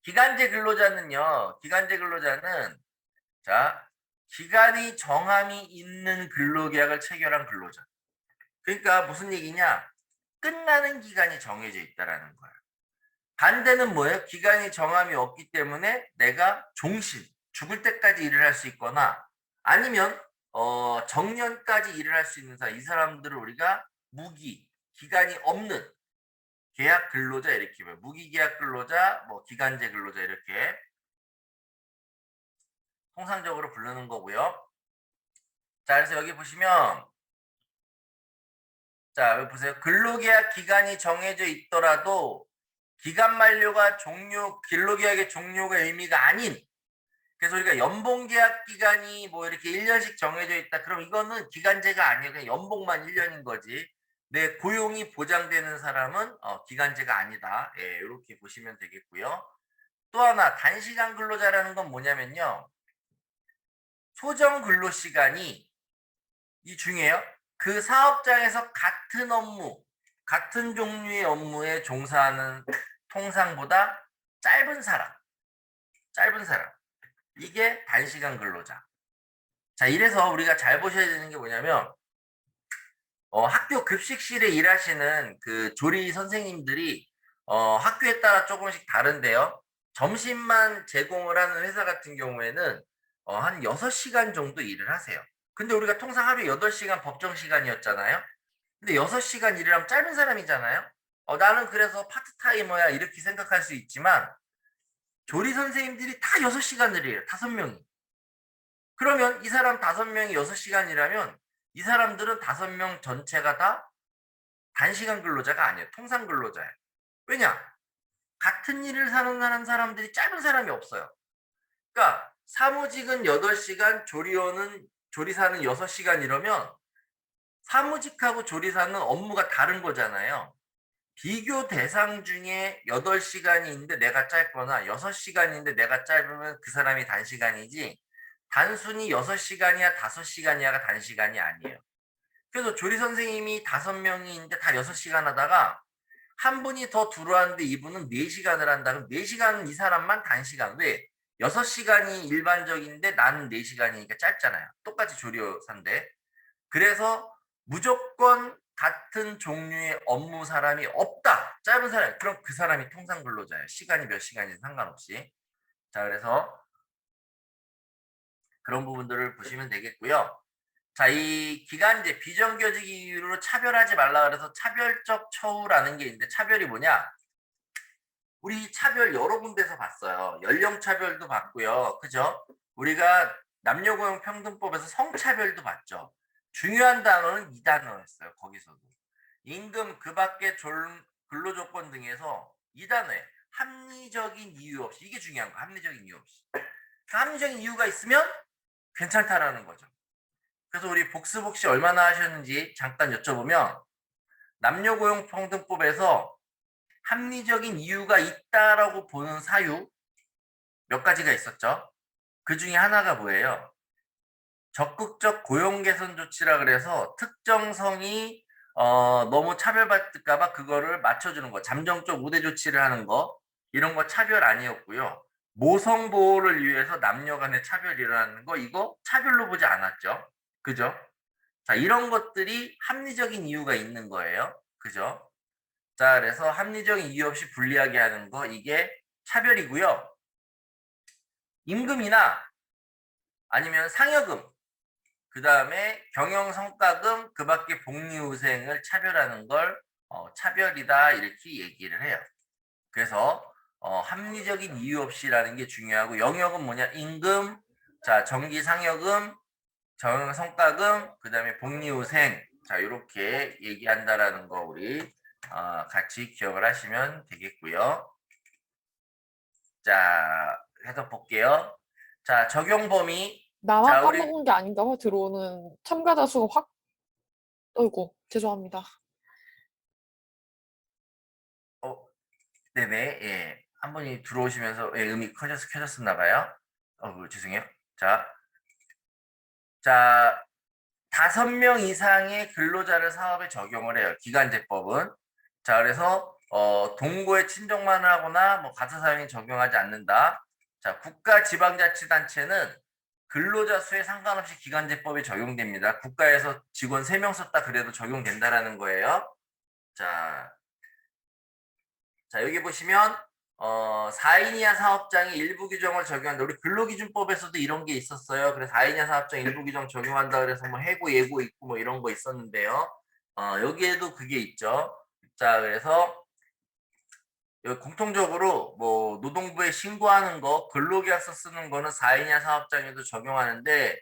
S1: 기간제 근로자는 자, 기간이 정함이 있는 근로계약을 체결한 근로자. 그러니까 무슨 얘기냐? 끝나는 기간이 정해져 있다라는 거야. 반대는 뭐예요? 기간이 정함이 없기 때문에 내가 종신, 죽을 때까지 일을 할 수 있거나 아니면 정년까지 일을 할 수 있는 사람, 이 사람들을 우리가 무기, 기간이 없는 계약 근로자 이렇게 봐요. 무기계약 근로자, 뭐 기간제 근로자 이렇게 통상적으로 부르는 거고요. 자, 그래서 여기 보시면 자, 여기 보세요. 근로계약 기간이 정해져 있더라도 기간 만료가 근로계약의 종료가 의미가 아닌 그래서 우리가 연봉계약 기간이 뭐 이렇게 1년씩 정해져 있다. 그럼 이거는 기간제가 아니에요. 그냥 연봉만 1년인 거지. 내 고용이 보장되는 사람은 기간제가 아니다. 예, 이렇게 보시면 되겠고요. 또 하나 단시간 근로자라는 건 뭐냐면요. 소정 근로 시간이 이 중에요. 그 사업장에서 같은 종류의 업무에 종사하는 통상보다 짧은 사람. 이게 단시간 근로자. 자, 이래서 우리가 잘 보셔야 되는 게 뭐냐면, 학교 급식실에 일하시는 그 조리 선생님들이, 학교에 따라 조금씩 다른데요. 점심만 제공을 하는 회사 같은 경우에는, 한 6시간 정도 일을 하세요. 근데 우리가 통상 하루에 8시간 법정 시간이었잖아요. 근데 6시간 일을 하면 짧은 사람이잖아요. 나는 그래서 파트타이머야 이렇게 생각할 수 있지만 조리 선생님들이 다 6시간을 일해요. 5명이. 그러면 이 사람 5명이 6시간이라면 이 사람들은 5명 전체가 다 단시간 근로자가 아니에요. 통상 근로자예요. 왜냐? 같은 일을 하는 사람들이 짧은 사람이 없어요. 그러니까 사무직은 8시간, 조리사는 6시간 이러면 사무직하고 조리사는 업무가 다른 거잖아요. 비교 대상 중에 8시간이 있는데 내가 짧거나 6시간인데 내가 짧으면 그 사람이 단시간이지 단순히 6시간이야 5시간이야가 단시간이 아니에요. 그래서 조리 선생님이 5명이 있는데 다 6시간 하다가 한 분이 더 들어왔는데 이분은 4시간을 한다. 그럼 4시간은 이 사람만 단시간. 왜? 6시간이 일반적인데 나는 4시간이니까 짧잖아요. 똑같이 조리사인데. 그래서 무조건 같은 종류의 업무 사람이 없다. 짧은 사람. 그럼 그 사람이 통상 근로자예요. 시간이 몇 시간이든 상관없이. 자, 그래서 그런 부분들을 보시면 되겠고요. 자, 이 기간제 비정규직 이유로 차별하지 말라 그래서 차별적 처우라는 게 있는데 차별이 뭐냐? 우리 차별 여러 군데서 봤어요. 연령 차별도 봤고요. 그죠? 우리가 남녀고용평등법에서 성차별도 봤죠. 중요한 단어는 이 단어였어요. 거기서도. 임금 그 밖의 근로조건 등에서 이 단어에 합리적인 이유 없이, 이게 중요한 거. 합리적인 이유 없이. 그 합리적인 이유가 있으면 괜찮다라는 거죠. 그래서 우리 복습 혹시 얼마나 하셨는지 잠깐 여쭤보면, 남녀고용평등법에서 합리적인 이유가 있다라고 보는 사유 몇 가지가 있었죠. 그 중에 하나가 뭐예요? 적극적 고용 개선 조치라 그래서 특정성이 너무 차별받을까 봐 그거를 맞춰주는 거, 잠정적 우대 조치를 하는 거, 이런 거 차별 아니었고요. 모성 보호를 위해서 남녀 간의 차별이 일어나는 거, 이거 차별로 보지 않았죠. 그죠? 자, 이런 것들이 합리적인 이유가 있는 거예요. 그죠? 자, 그래서 합리적인 이유 없이 불리하게 하는 거, 이게 차별이고요. 임금이나 아니면 상여금, 그 다음에 경영성과금, 그 밖에 복리후생을 차별하는 걸 차별이다, 이렇게 얘기를 해요. 그래서 합리적인 이유 없이라는 게 중요하고, 영역은 뭐냐? 임금, 자, 정기상여금, 경영성과금, 그 다음에 복리후생, 자, 이렇게 얘기한다라는 거 우리 같이 기억을 하시면 되겠고요. 자, 해석 볼게요. 자, 적용 범위.
S2: 나만
S1: 자, 우리
S2: 까먹은 게 아닌가 봐. 들어오는 참가자 수가 확, 어이구, 죄송합니다.
S1: 네네, 예. 한 분이 들어오시면서 예, 음이 켜졌나 봐요. 죄송해요. 자, 자, 5명 이상의 근로자를 사업에 적용을 해요. 기간제법은. 자, 그래서 동거에 친족만 하거나 뭐 가사 사용에 적용하지 않는다. 자, 국가 지방자치단체는 근로자 수에 상관없이 기간제법이 적용됩니다. 국가에서 직원 3명 썼다 그래도 적용된다라는 거예요. 자, 여기 보시면 4인 이하 사업장이 일부 규정을 적용한다. 우리 근로기준법에서도 이런 게 있었어요. 그래서 4인 이하 사업장 일부 규정 적용한다 그래서 뭐 해고 예고 있고 뭐 이런 거 있었는데요. 여기에도 그게 있죠. 자, 그래서 여기 공통적으로 뭐 노동부에 신고하는 거, 근로계약서 쓰는 거는 4인 이하 사업장에도 적용하는데,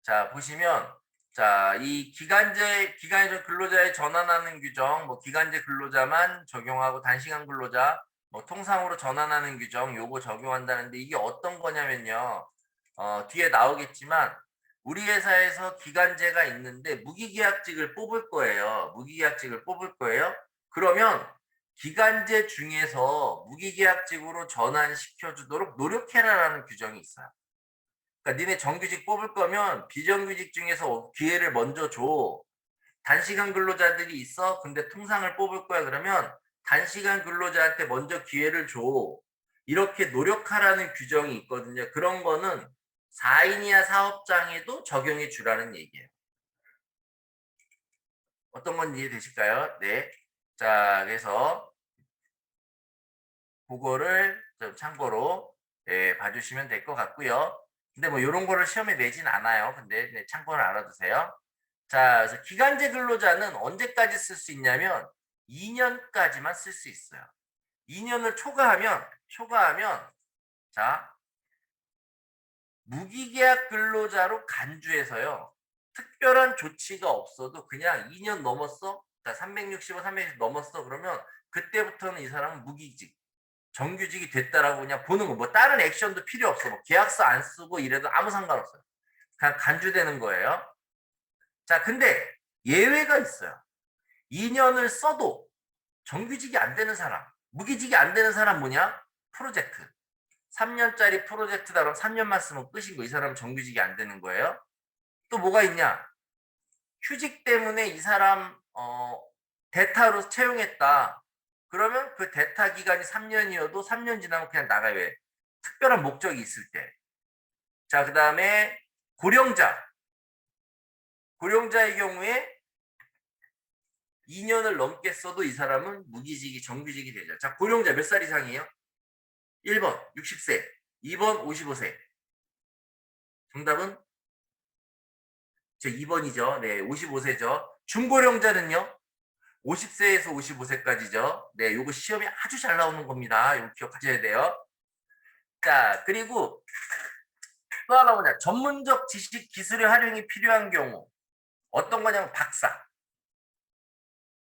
S1: 자, 보시면, 자, 이 기간제 근로자에 전환하는 규정, 뭐 기간제 근로자만 적용하고 단시간 근로자, 뭐 통상으로 전환하는 규정, 요거 적용한다는데, 이게 어떤 거냐면요. 뒤에 나오겠지만 우리 회사에서 기간제가 있는데 무기계약직을 뽑을 거예요. 무기계약직을 뽑을 거예요. 그러면 기간제 중에서 무기계약직으로 전환시켜 주도록 노력해라라는 규정이 있어요. 그러니까 니네 정규직 뽑을 거면 비정규직 중에서 기회를 먼저 줘. 단시간 근로자들이 있어. 근데 통상을 뽑을 거야. 그러면 단시간 근로자한테 먼저 기회를 줘. 이렇게 노력하라는 규정이 있거든요. 그런 거는 4인 이하 사업장에도 적용해 주라는 얘기예요. 어떤 건 이해되실까요? 네. 자, 그래서 그거를 좀 참고로 봐주시면 될 것 같고요. 근데 뭐 이런 거를 시험에 내진 않아요. 근데 네, 참고를 알아두세요. 자, 그래서 기간제 근로자는 언제까지 쓸 수 있냐면 2년까지만 쓸 수 있어요. 2년을 초과하면 자, 무기계약 근로자로 간주해서요. 특별한 조치가 없어도 그냥 2년 넘었어? 자, 365, 360 넘었어? 그러면 그때부터는 이 사람은 무기직, 정규직이 됐다라고 그냥 보는 거. 뭐 다른 액션도 필요 없어. 뭐 계약서 안 쓰고 이래도 아무 상관없어요. 그냥 간주되는 거예요. 자, 근데 예외가 있어요. 2년을 써도 정규직이 안 되는 사람, 무기직이 안 되는 사람 뭐냐? 프로젝트. 3년짜리 프로젝트다 그럼 3년만 쓰면 끝인 거. 이 사람은 정규직이 안 되는 거예요. 또 뭐가 있냐? 휴직 때문에 이 사람 대타로 채용했다. 그러면 그 대타 기간이 3년이어도 3년 지나면 그냥 나가요. 왜? 특별한 목적이 있을 때. 자, 그 다음에 고령자. 고령자의 경우에 2년을 넘게 써도 이 사람은 무기직이 정규직이 되죠. 자, 고령자 몇 살 이상이에요? 1번 60세, 2번 55세. 정답은 저 2번이죠. 네, 55세죠. 중고령자는요? 50세에서 55세까지죠. 네, 요거 시험이 아주 잘 나오는 겁니다. 이거 기억하셔야 돼요. 자, 그리고 또 하나 뭐냐. 전문적 지식 기술의 활용이 필요한 경우. 어떤 거냐면 박사,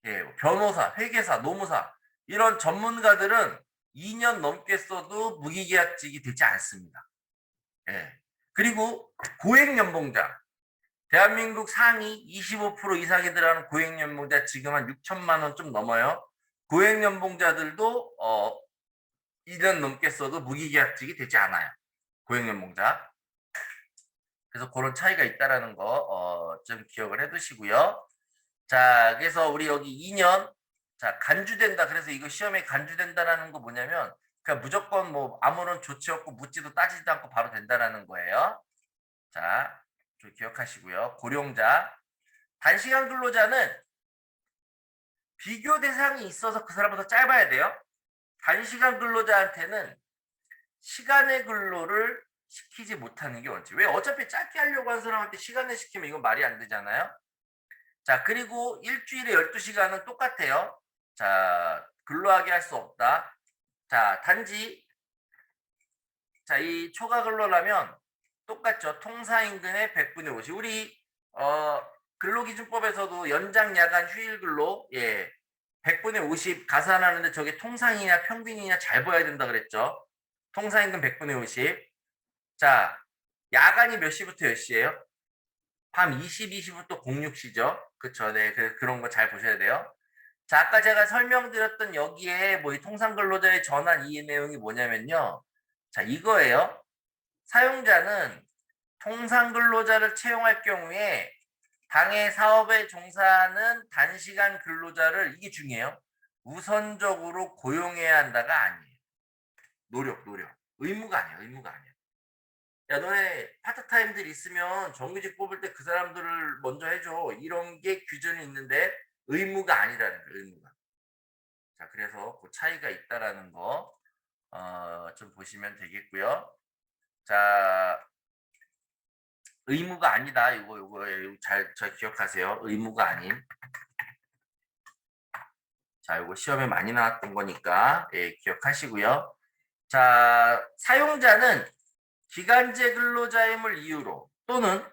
S1: 예, 변호사, 회계사, 노무사 이런 전문가들은 2년 넘게 써도 무기계약직이 되지 않습니다. 예. 그리고 고액연봉자, 대한민국 상위 25% 이상이 들어가는 고액연봉자 지금 한 6천만 원 좀 넘어요. 고액연봉자들도 2년 넘게 써도 무기계약직이 되지 않아요. 고액연봉자. 그래서 그런 차이가 있다라는 거 좀 기억을 해두시고요. 자, 그래서 우리 여기 2년, 자, 간주된다. 그래서 이거 시험에 간주된다라는 거 뭐냐면, 그냥 무조건 뭐 아무런 조치 없고 묻지도 따지지도 않고 바로 된다라는 거예요. 자, 좀 기억하시고요. 고령자, 단시간 근로자는 비교 대상이 있어서 그 사람보다 짧아야 돼요. 단시간 근로자한테는 시간의 근로를 시키지 못하는 게 원칙. 왜? 어차피 짧게 하려고 하는 사람한테 시간을 시키면 이건 말이 안 되잖아요. 자, 그리고 일주일에 12시간은 똑같아요. 자, 근로하게 할 수 없다. 자, 단지, 자, 이 초과 근로라면 똑같죠. 통사임금의 100분의 50. 우리, 근로기준법에서도 연장, 야간, 휴일 근로, 예, 100분의 50 가산하는데 저게 통상이냐 평균이냐 잘 봐야 된다 그랬죠. 통사임금 100분의 50. 자, 야간이 몇 시부터 몇 시예요? 밤 22시부터 06시죠. 그쵸. 네. 그런 거 잘 보셔야 돼요. 자, 아까 제가 설명드렸던 여기에 뭐 이 통상근로자의 전환 이 내용이 뭐냐면요. 자, 이거예요. 사용자는 통상근로자를 채용할 경우에 당해 사업에 종사하는 단시간 근로자를 이게 중요해요. 우선적으로 고용해야 한다가 아니에요. 노력. 의무가 아니에요. 의무가 아니에요. 야, 너네 파트타임들 있으면 정규직 뽑을 때 그 사람들을 먼저 해줘. 이런 게 규정이 있는데 의무가 아니라는 거예요. 의무가. 자, 그래서 그 차이가 있다라는 거 좀 보시면 되겠고요. 자, 의무가 아니다. 이거 잘 기억하세요. 의무가 아닌. 자, 이거 시험에 많이 나왔던 거니까 예, 기억하시고요. 자, 사용자는 기간제 근로자임을 이유로 또는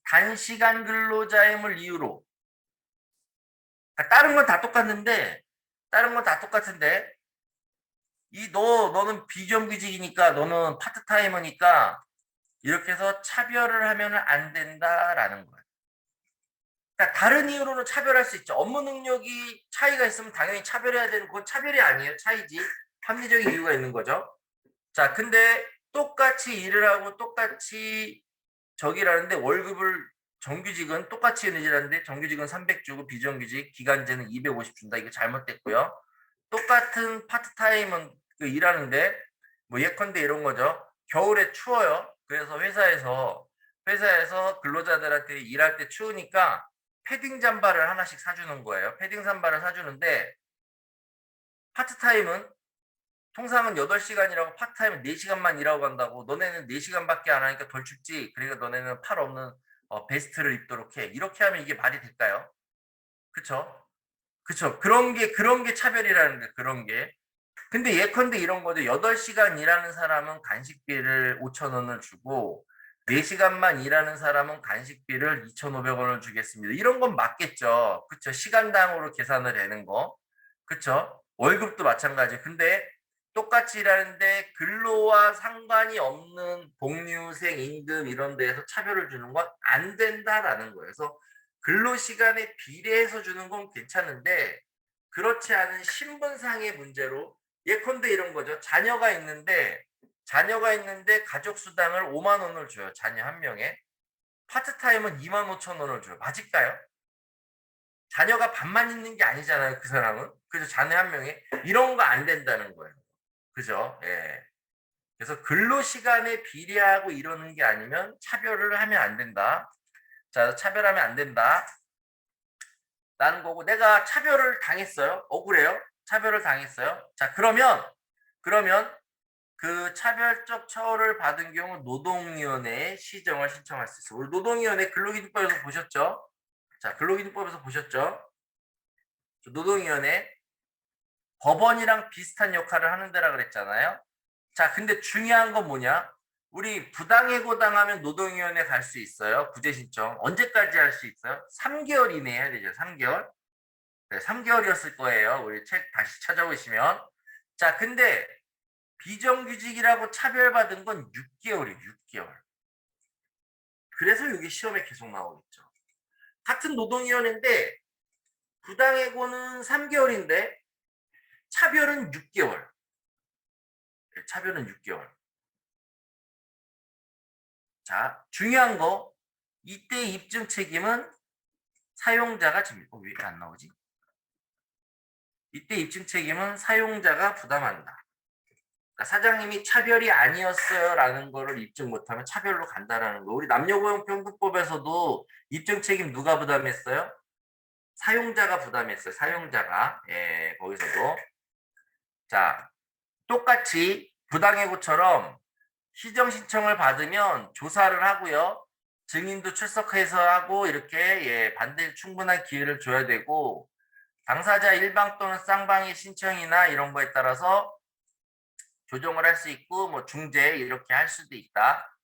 S1: 단시간 근로자임을 이유로 그러니까 다른 건 다 똑같은데 너는 비정규직이니까 너는 파트타이머니까 이렇게 해서 차별을 하면 안 된다라는 거예요. 그러니까 다른 이유로는 차별할 수 있죠. 업무 능력이 차이가 있으면 당연히 차별해야 되는 건 차별이 아니에요. 차이지. 합리적인 이유가 있는 거죠. 자, 근데 똑같이 일을 하고 똑같이 저기라는데 월급을 정규직은 똑같이 일하는데 정규직은 300 주고 비정규직 기간제는 250 준다. 이거 잘못됐고요. 똑같은 파트타임은 그 일하는데 뭐 예컨대 이런 거죠. 겨울에 추워요. 그래서 회사에서 근로자들한테 일할 때 추우니까 패딩 잠바를 하나씩 사주는 거예요. 패딩 잠바를 사주는데 파트타임은 통상은 8시간이라고 파트타임은 4시간만 일하고 간다고 너네는 4시간밖에 안 하니까 덜 춥지. 그러니까 너네는 팔 없는 베스트를 입도록 해. 이렇게 하면 이게 말이 될까요? 그쵸? 그쵸. 그런 게 차별이라는 게 그런 게. 근데 예컨대 이런 거죠. 8시간 일하는 사람은 간식비를 5,000원을 주고 4시간만 일하는 사람은 간식비를 2,500원을 주겠습니다. 이런 건 맞겠죠. 그쵸. 시간당으로 계산을 되는 거. 그쵸. 월급도 마찬가지. 근데 똑같이 일하는데 근로와 상관이 없는 복리후생, 임금 이런 데에서 차별을 주는 건 안 된다라는 거예요. 그래서 근로시간에 비례해서 주는 건 괜찮은데 그렇지 않은 신분상의 문제로 예컨대 이런 거죠. 자녀가 있는데 가족 수당을 5만 원을 줘요. 자녀 한 명에. 파트타임은 2만 5천 원을 줘요. 맞을까요? 자녀가 밥만 있는 게 아니잖아요. 그 사람은. 그래서 자녀 한 명에 이런 거 안 된다는 거예요. 그죠? 예. 그래서 근로시간에 비례하고 이러는 게 아니면 차별을 하면 안 된다. 자, 차별하면 안 된다. 라는 거고 내가 차별을 당했어요. 억울해요. 차별을 당했어요. 자, 그러면 그 차별적 처우를 받은 경우 노동위원회에 시정을 신청할 수 있어요. 우리 노동위원회 근로기준법에서 보셨죠? 자, 근로기준법에서 보셨죠? 노동위원회 법원이랑 비슷한 역할을 하는 데라 그랬잖아요. 자, 근데 중요한 건 뭐냐? 우리 부당해고 당하면 노동위원회 갈 수 있어요. 구제 신청. 언제까지 할 수 있어요? 3개월 이내에 해야 되죠. 3개월. 네, 3개월이었을 거예요. 우리 책 다시 찾아보시면. 자, 근데 비정규직이라고 차별받은 건 6개월이에요. 6개월. 그래서 이게 시험에 계속 나오겠죠. 같은 노동위원회인데 부당해고는 3개월인데 차별은 6개월. 차별은 6개월. 자, 중요한 거 이때 입증 책임은 사용자가 집니다. 왜 안 나오지? 이때 입증 책임은 사용자가 부담한다. 그러니까 사장님이 차별이 아니었어요라는 거를 입증 못하면 차별로 간다라는 거. 우리 남녀고용평등법에서도 입증 책임 누가 부담했어요? 사용자가 부담했어요. 사용자가. 예, 거기서도. 자, 똑같이 부당해고처럼 시정 신청을 받으면 조사를 하고요. 증인도 출석해서 하고 이렇게 예, 반대 충분한 기회를 줘야 되고 당사자 일방 또는 쌍방의 신청이나 이런 거에 따라서 조정을 할 수 있고 뭐 중재 이렇게 할 수도 있다.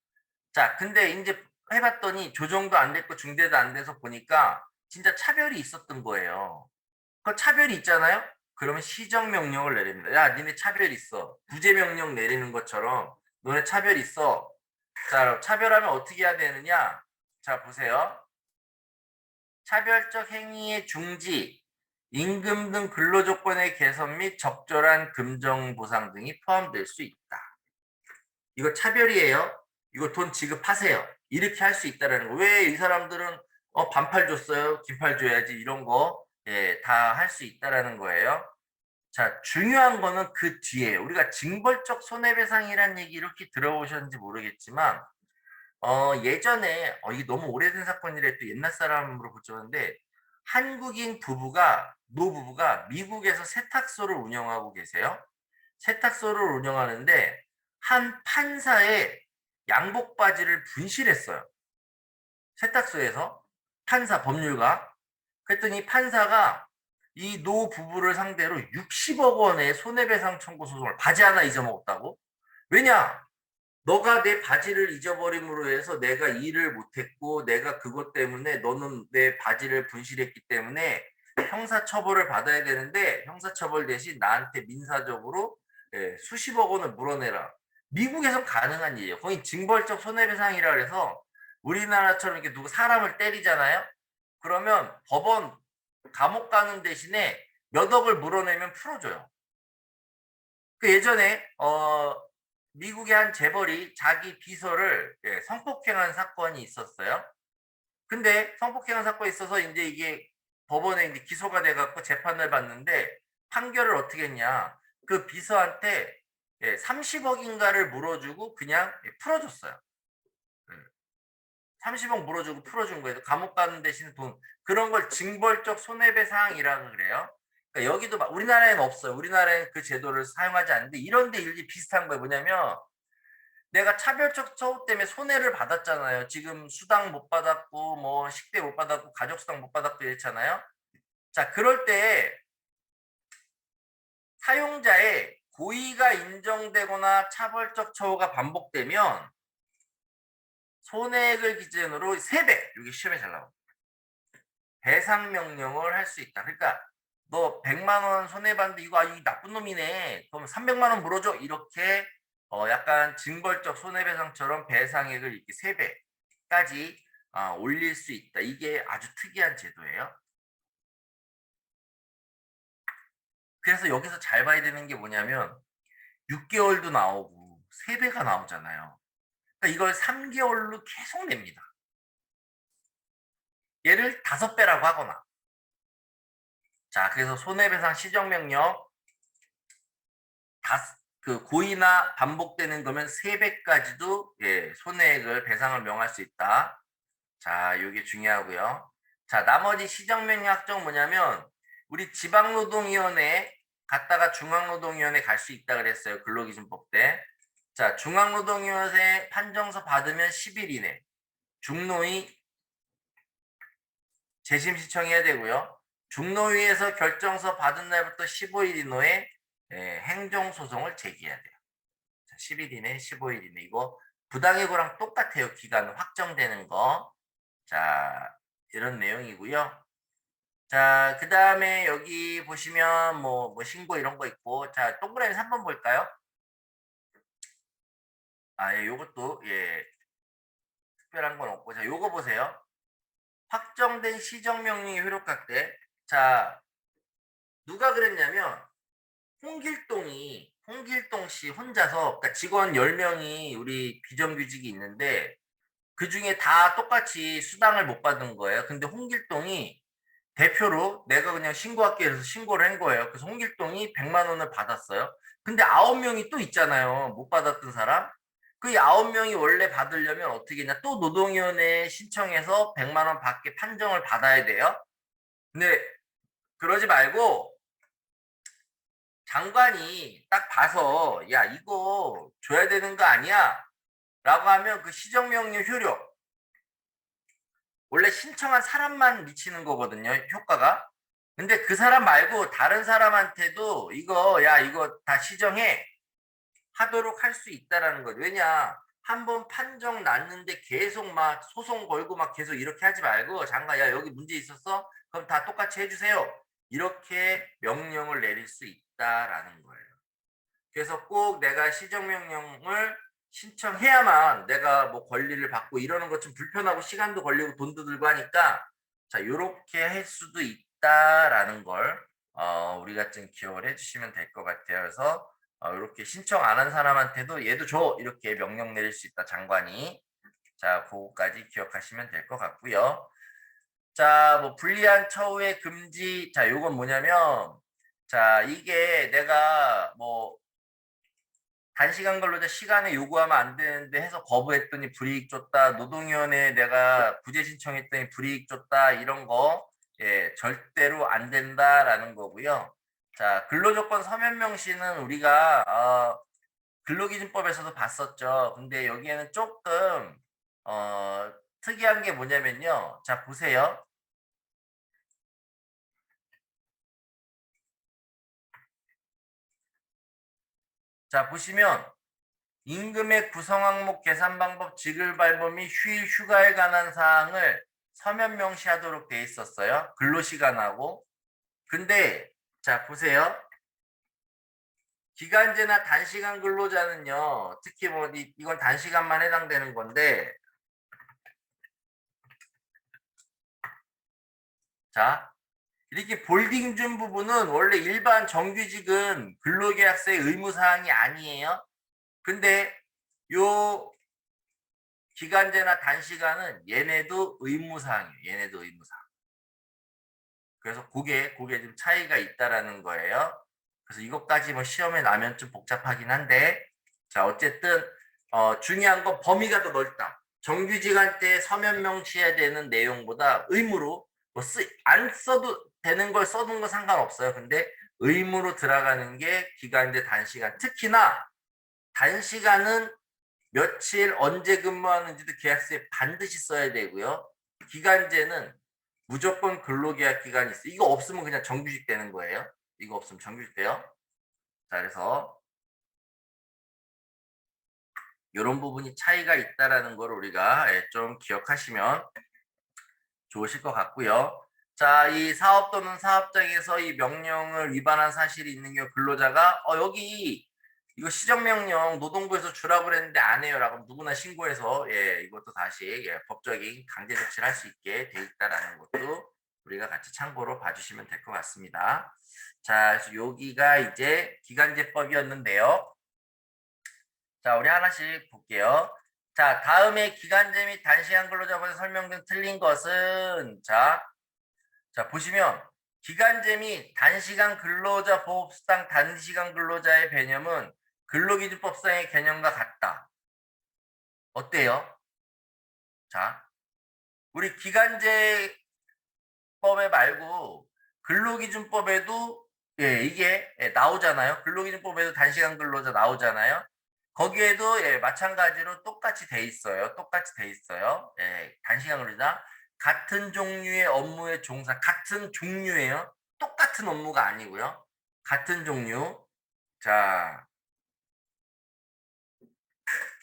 S1: 자, 근데 이제 해봤더니 조정도 안 됐고 중재도 안 돼서 보니까 진짜 차별이 있었던 거예요. 그 차별이 있잖아요. 그러면 시정 명령을 내립니다. 야, 니네 차별 있어. 구제 명령 내리는 것처럼 너네 차별 있어. 자, 차별하면 어떻게 해야 되느냐? 자, 보세요. 차별적 행위의 중지, 임금 등 근로조건의 개선 및 적절한 금정 보상 등이 포함될 수 있다. 이거 차별이에요. 이거 돈 지급하세요. 이렇게 할 수 있다라는 거. 왜 이 사람들은 반팔 줬어요? 긴팔 줘야지 이런 거 예, 다 할 수 있다라는 거예요. 자, 중요한 거는 그 뒤에 우리가 징벌적 손해배상이라는 얘기 이렇게 들어보셨는지 모르겠지만 예전에 이게 너무 오래된 사건이라 또 옛날 사람으로 보자는데 한국인 부부가 노부부가 미국에서 세탁소를 운영하고 계세요. 세탁소를 운영하는데 한 판사의 양복 바지를 분실했어요. 세탁소에서 판사 법률가. 그랬더니 판사가 이 노부부를 상대로 60억 원의 손해배상 청구 소송을 바지 하나 잊어먹었다고? 왜냐? 너가 내 바지를 잊어버림으로 해서 내가 일을 못했고 내가 그것 때문에 너는 내 바지를 분실했기 때문에 형사처벌을 받아야 되는데 형사처벌 대신 나한테 민사적으로 수십억 원을 물어내라. 미국에선 가능한 일이에요. 거의 징벌적 손해배상이라 그래서 우리나라처럼 이렇게 누구 사람을 때리잖아요. 그러면 법원 감옥 가는 대신에 몇 억을 물어내면 풀어줘요. 그 예전에 미국의 한 재벌이 자기 비서를 성폭행한 사건이 있었어요. 근데 성폭행한 사건이 있어서 이제 이게 법원에 이제 기소가 돼갖고 재판을 받는데 판결을 어떻게 했냐? 그 비서한테 30억인가를 물어주고 그냥 풀어줬어요. 30억 물어주고 풀어준 거예요. 감옥 가는 대신 돈. 그런 걸 징벌적 손해배상이라고 그래요. 그러니까 여기도 우리나라에는 없어요. 우리나라에는 그 제도를 사용하지 않는데 이런 데 일이 비슷한 거예요. 뭐냐면 내가 차별적 처우 때문에 손해를 받았잖아요. 지금 수당 못 받았고 뭐 식대 못 받았고 가족수당 못 받았고 이랬잖아요. 자, 그럴 때 사용자의 고의가 인정되거나 차별적 처우가 반복되면 손해액을 기준으로 3배, 이게 시험에 잘 나옵니다. 배상 명령을 할 수 있다. 그러니까 너 100만 원 손해봤는데 이거 이 나쁜 놈이네. 그럼 300만 원 물어줘. 이렇게 약간 징벌적 손해배상처럼 배상액을 이렇게 3배까지 올릴 수 있다. 이게 아주 특이한 제도예요. 그래서 여기서 잘 봐야 되는 게 뭐냐면 6개월도 나오고 3배가 나오잖아요. 그러니까 이걸 3개월로 계속 냅니다. 얘를 5배라고 하거나. 자, 그래서 손해배상 시정명령 그 고의나 반복되는 거면 3배까지도 손해액을 배상을 명할 수 있다. 자, 이게 중요하고요. 자, 나머지 시정명령 확정 뭐냐면 우리 지방노동위원회 갔다가 중앙노동위원회 갈 수 있다 그랬어요. 근로기준법 때. 자, 중앙노동위원회 판정서 받으면 10일 이내 중노위 재심 신청해야 되고요. 중노위에서 결정서 받은 날부터 15일 이내에 행정소송을 제기해야 돼요. 10일 이내, 15일 이내. 이거 부당해고랑 똑같아요. 기간 확정되는 거. 자, 이런 내용이고요. 자, 그 다음에 여기 보시면 뭐 신고 이런 거 있고. 자, 동그라미 3번 볼까요? 아, 예, 요것도, 예, 특별한 건 없고. 자, 요거 보세요. 확정된 시정명령이 효력각대. 자, 누가 그랬냐면, 홍길동 씨 혼자서, 그러니까 직원 10명이 우리 비정규직이 있는데, 그 중에 다 똑같이 수당을 못 받은 거예요. 근데 홍길동이 대표로 내가 그냥 신고할게 해서 신고를 한 거예요. 그래서 홍길동이 100만 원을 받았어요. 근데 9명이 또 있잖아요. 못 받았던 사람. 그 9명이 원래 받으려면 어떻게 했냐. 또 노동위원회에 신청해서 100만 원 받게 판정을 받아야 돼요. 근데 그러지 말고 장관이 딱 봐서 야 이거 줘야 되는 거 아니야? 라고 하면 그 시정명령 효력 원래 신청한 사람만 미치는 거거든요. 효과가. 근데 그 사람 말고 다른 사람한테도 이거 야 이거 다 시정해 하도록 할 수 있다라는 거죠. 왜냐 한번 판정 났는데 계속 막 소송 걸고 막 계속 이렇게 하지 말고 장관 야 여기 문제 있었어? 그럼 다 똑같이 해주세요. 이렇게 명령을 내릴 수 있다라는 거예요. 그래서 꼭 내가 시정명령을 신청해야만 내가 뭐 권리를 받고 이러는 것 좀 불편하고 시간도 걸리고 돈도 들고 하니까 자 요렇게 할 수도 있다라는 걸 우리가 좀 기억을 해주시면 될 것 같아요. 그래서 이렇게 신청 안 한 사람한테도 얘도 줘 이렇게 명령 내릴 수 있다 장관이. 자 그거까지 기억하시면 될 것 같고요. 자 뭐 불리한 처우의 금지. 자 요건 뭐냐면 자 이게 내가 뭐 단시간 근로자 시간에 요구하면 안 되는데 해서 거부했더니 불이익 줬다. 노동위원회에 내가 구제 신청했더니 불이익 줬다. 이런 거 예, 절대로 안 된다라는 거고요. 자, 근로조건 서면 명시는 우리가 근로기준법에서도 봤었죠. 근데 여기에는 조금 특이한 게 뭐냐면요. 자, 보세요. 자, 보시면 임금의 구성 항목 계산 방법 지급 발법 및 휴일 휴가에 관한 사항을 서면 명시하도록 돼 있었어요. 근로시간하고. 근데 자 보세요. 기간제나 단시간 근로자는요. 특히 뭐 이건 단시간만 해당되는 건데 자 이렇게 볼딩 준 부분은 원래 일반 정규직은 근로계약서의 의무사항이 아니에요. 근데 요 기간제나 단시간은 얘네도 의무사항이에요. 얘네도 의무사항. 그래서 그게 좀 차이가 있다라는 거예요. 그래서 이것까지 뭐 시험에 나면 좀 복잡하긴 한데 자 어쨌든 중요한 건 범위가 더 넓다. 정규직한테 서면 명시해야 되는 내용보다 의무로 뭐 안 써도 되는 걸 써둔 건 상관없어요. 근데 의무로 들어가는 게 기간제 단시간. 특히나 단시간은 며칠 언제 근무하는지도 계약서에 반드시 써야 되고요. 기간제는 무조건 근로계약 기간이 있어요. 이거 없으면 그냥 정규직 되는 거예요. 이거 없으면 정규직 돼요. 자, 그래서 이런 부분이 차이가 있다라는 걸 우리가 좀 기억하시면 좋으실 것 같고요. 자, 이 사업 또는 사업장에서 이 명령을 위반한 사실이 있는 경우 근로자가 여기 이거 시정명령 노동부에서 주라고 그랬는데 안 해요라고 누구나 신고해서 이것도 다시 법적인 강제 조치를 할 수 있게 돼 있다라는 것도 우리가 같이 참고로 봐주시면 될 것 같습니다. 자, 그래서 여기가 이제 기간제법이었는데요. 자, 우리 하나씩 볼게요. 자, 다음에 기간제 및 단시간 근로자법에 설명된 틀린 것은 자, 보시면 기간제 및 단시간 근로자 보호수당 단시간 근로자의 개념은 근로기준법상의 개념과 같다. 어때요? 자, 우리 기간제법에 말고 근로기준법에도 이게 나오잖아요. 근로기준법에도 단시간 근로자 나오잖아요. 거기에도 마찬가지로 똑같이 돼 있어요. 똑같이 돼 있어요. 단시간 근로자. 같은 종류의 업무에 종사, 같은 종류예요. 똑같은 업무가 아니고요. 같은 종류. 자,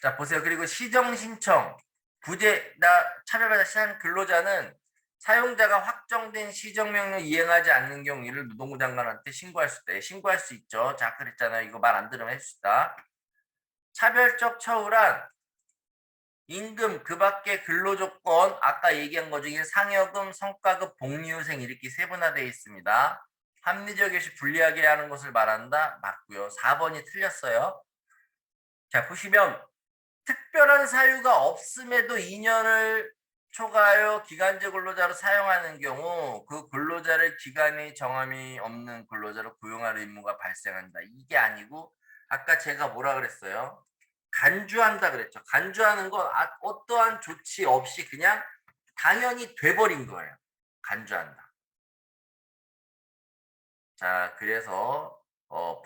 S1: 자 보세요. 그리고 시정 신청, 차별받아 시한 근로자는 사용자가 확정된 시정명령 이행하지 않는 경우 이를 노동부 장관한테 신고할 수 있죠. 자, 그랬잖아요. 이거 말 안 들으면 할 수 있다. 차별적 처우란 임금, 그 밖의 근로조건, 아까 얘기한 것 중에 상여금, 성과급, 복리후생 이렇게 세분화되어 있습니다. 합리적 여시 불리하게 하는 것을 말한다. 맞고요. 4번이 틀렸어요. 자, 보시면 특별한 사유가 없음에도 2년을 초과하여 기간제 근로자로 사용하는 경우 그 근로자를 기간의 정함이 없는 근로자로 고용할 의무가 발생한다. 이게 아니고 아까 제가 뭐라 그랬어요? 간주한다 그랬죠. 간주하는 건 어떠한 조치 없이 그냥 당연히 돼버린 거예요. 간주한다. 자, 그래서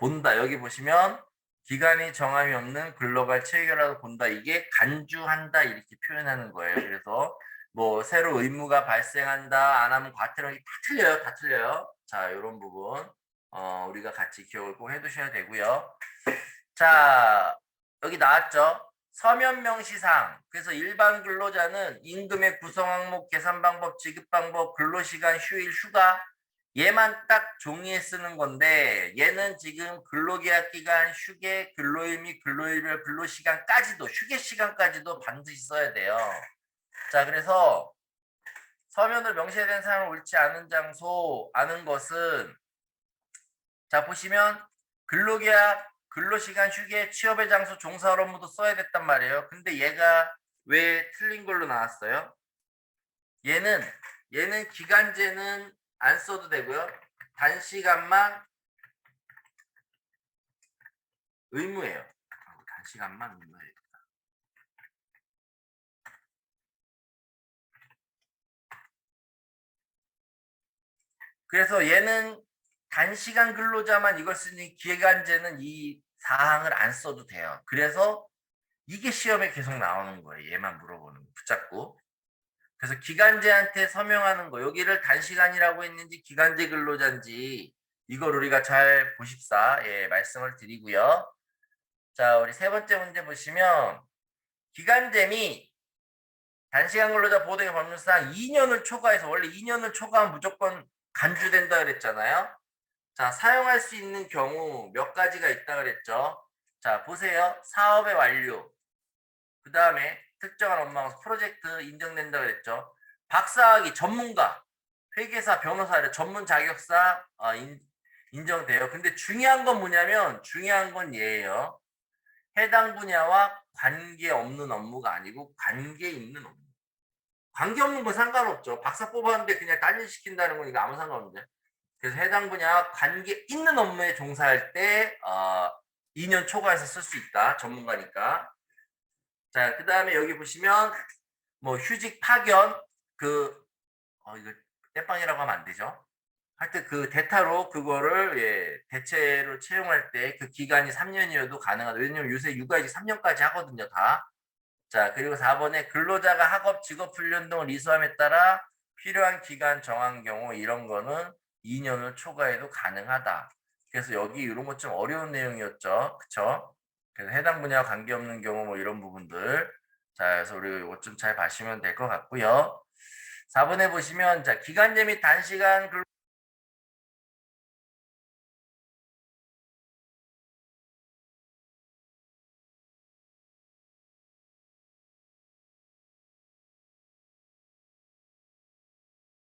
S1: 본다. 여기 보시면 기간이 정함이 없는 글로벌 체결하고 본다. 이게 간주한다 이렇게 표현하는 거예요. 그래서 뭐 새로 의무가 발생한다, 안 하면 과태료, 다 틀려요. 다 틀려요. 자, 이런 부분 우리가 같이 기억을 꼭 해두셔야 되고요. 자, 여기 나왔죠. 서면 명시사항. 그래서 일반 근로자는 임금의 구성 항목, 계산 방법, 지급 방법, 근로시간, 휴일, 휴가 얘만 딱 종이에 쓰는 건데 얘는 지금 근로계약 기간, 휴게, 근로일 및 근로일별 근로시간까지도 휴게 시간까지도 반드시 써야 돼요. 자, 그래서 서면으로 명시된 사항을 옳지 않은 장소 아는 것은 자 보시면 근로계약, 근로시간, 휴게, 취업의 장소, 종사할 업무도 써야 됐단 말이에요. 근데 얘가 왜 틀린 걸로 나왔어요? 얘는 기간제는 안 써도 되고요. 단시간만 의무예요. 단시간만 의무예요. 그래서 얘는 단시간 근로자만 이걸 쓰니 기간제는 이 사항을 안 써도 돼요. 그래서 이게 시험에 계속 나오는 거예요. 얘만 물어보는 거 붙잡고. 그래서 기간제한테 서명하는 거 여기를 단시간이라고 했는지 기간제 근로자인지 이걸 우리가 잘 보십사 말씀을 드리고요. 자, 우리 세 번째 문제 보시면 기간제 및 단시간 근로자 보호등의 법률상 2년을 초과해서 원래 2년을 초과하면 무조건 간주된다 그랬잖아요. 자, 사용할 수 있는 경우 몇 가지가 있다 그랬죠. 자, 보세요. 사업의 완료. 그 다음에 특정한 업무가 프로젝트 인정된다 그랬죠. 박사학위 전문가, 회계사, 변호사 이런 전문 자격사 인정돼요. 근데 중요한 건 뭐냐면 중요한 건 얘예요. 해당 분야와 관계없는 업무가 아니고 관계 있는 업무. 관계없는 건 상관없죠. 박사 뽑았는데 그냥 단일시킨다는 건 이거 아무 상관없는데. 그래서 해당 분야와 관계 있는 업무에 종사할 때 2년 초과해서 쓸 수 있다. 전문가니까. 자, 그 다음에 여기 보시면 뭐 휴직 파견 이거 땜빵이라고 하면 안 되죠. 하여튼 그 대타로 그거를 대체로 채용할 때 그 기간이 3년이어도 가능하다. 왜냐면 요새 육아휴직 3년까지 하거든요, 다. 자, 그리고 4번에 근로자가 학업, 직업 훈련 등을 이수함에 따라 필요한 기간 정한 경우 이런 거는 2년을 초과해도 가능하다. 그래서 여기 이런 것 좀 어려운 내용이었죠. 그쵸? 그래서 해당 분야와 관계없는 경우 뭐 이런 부분들. 자, 그래서 우리 이것 좀 잘 봐주시면 될 것 같고요. 4번에 보시면 자, 기간제 및 단시간 근로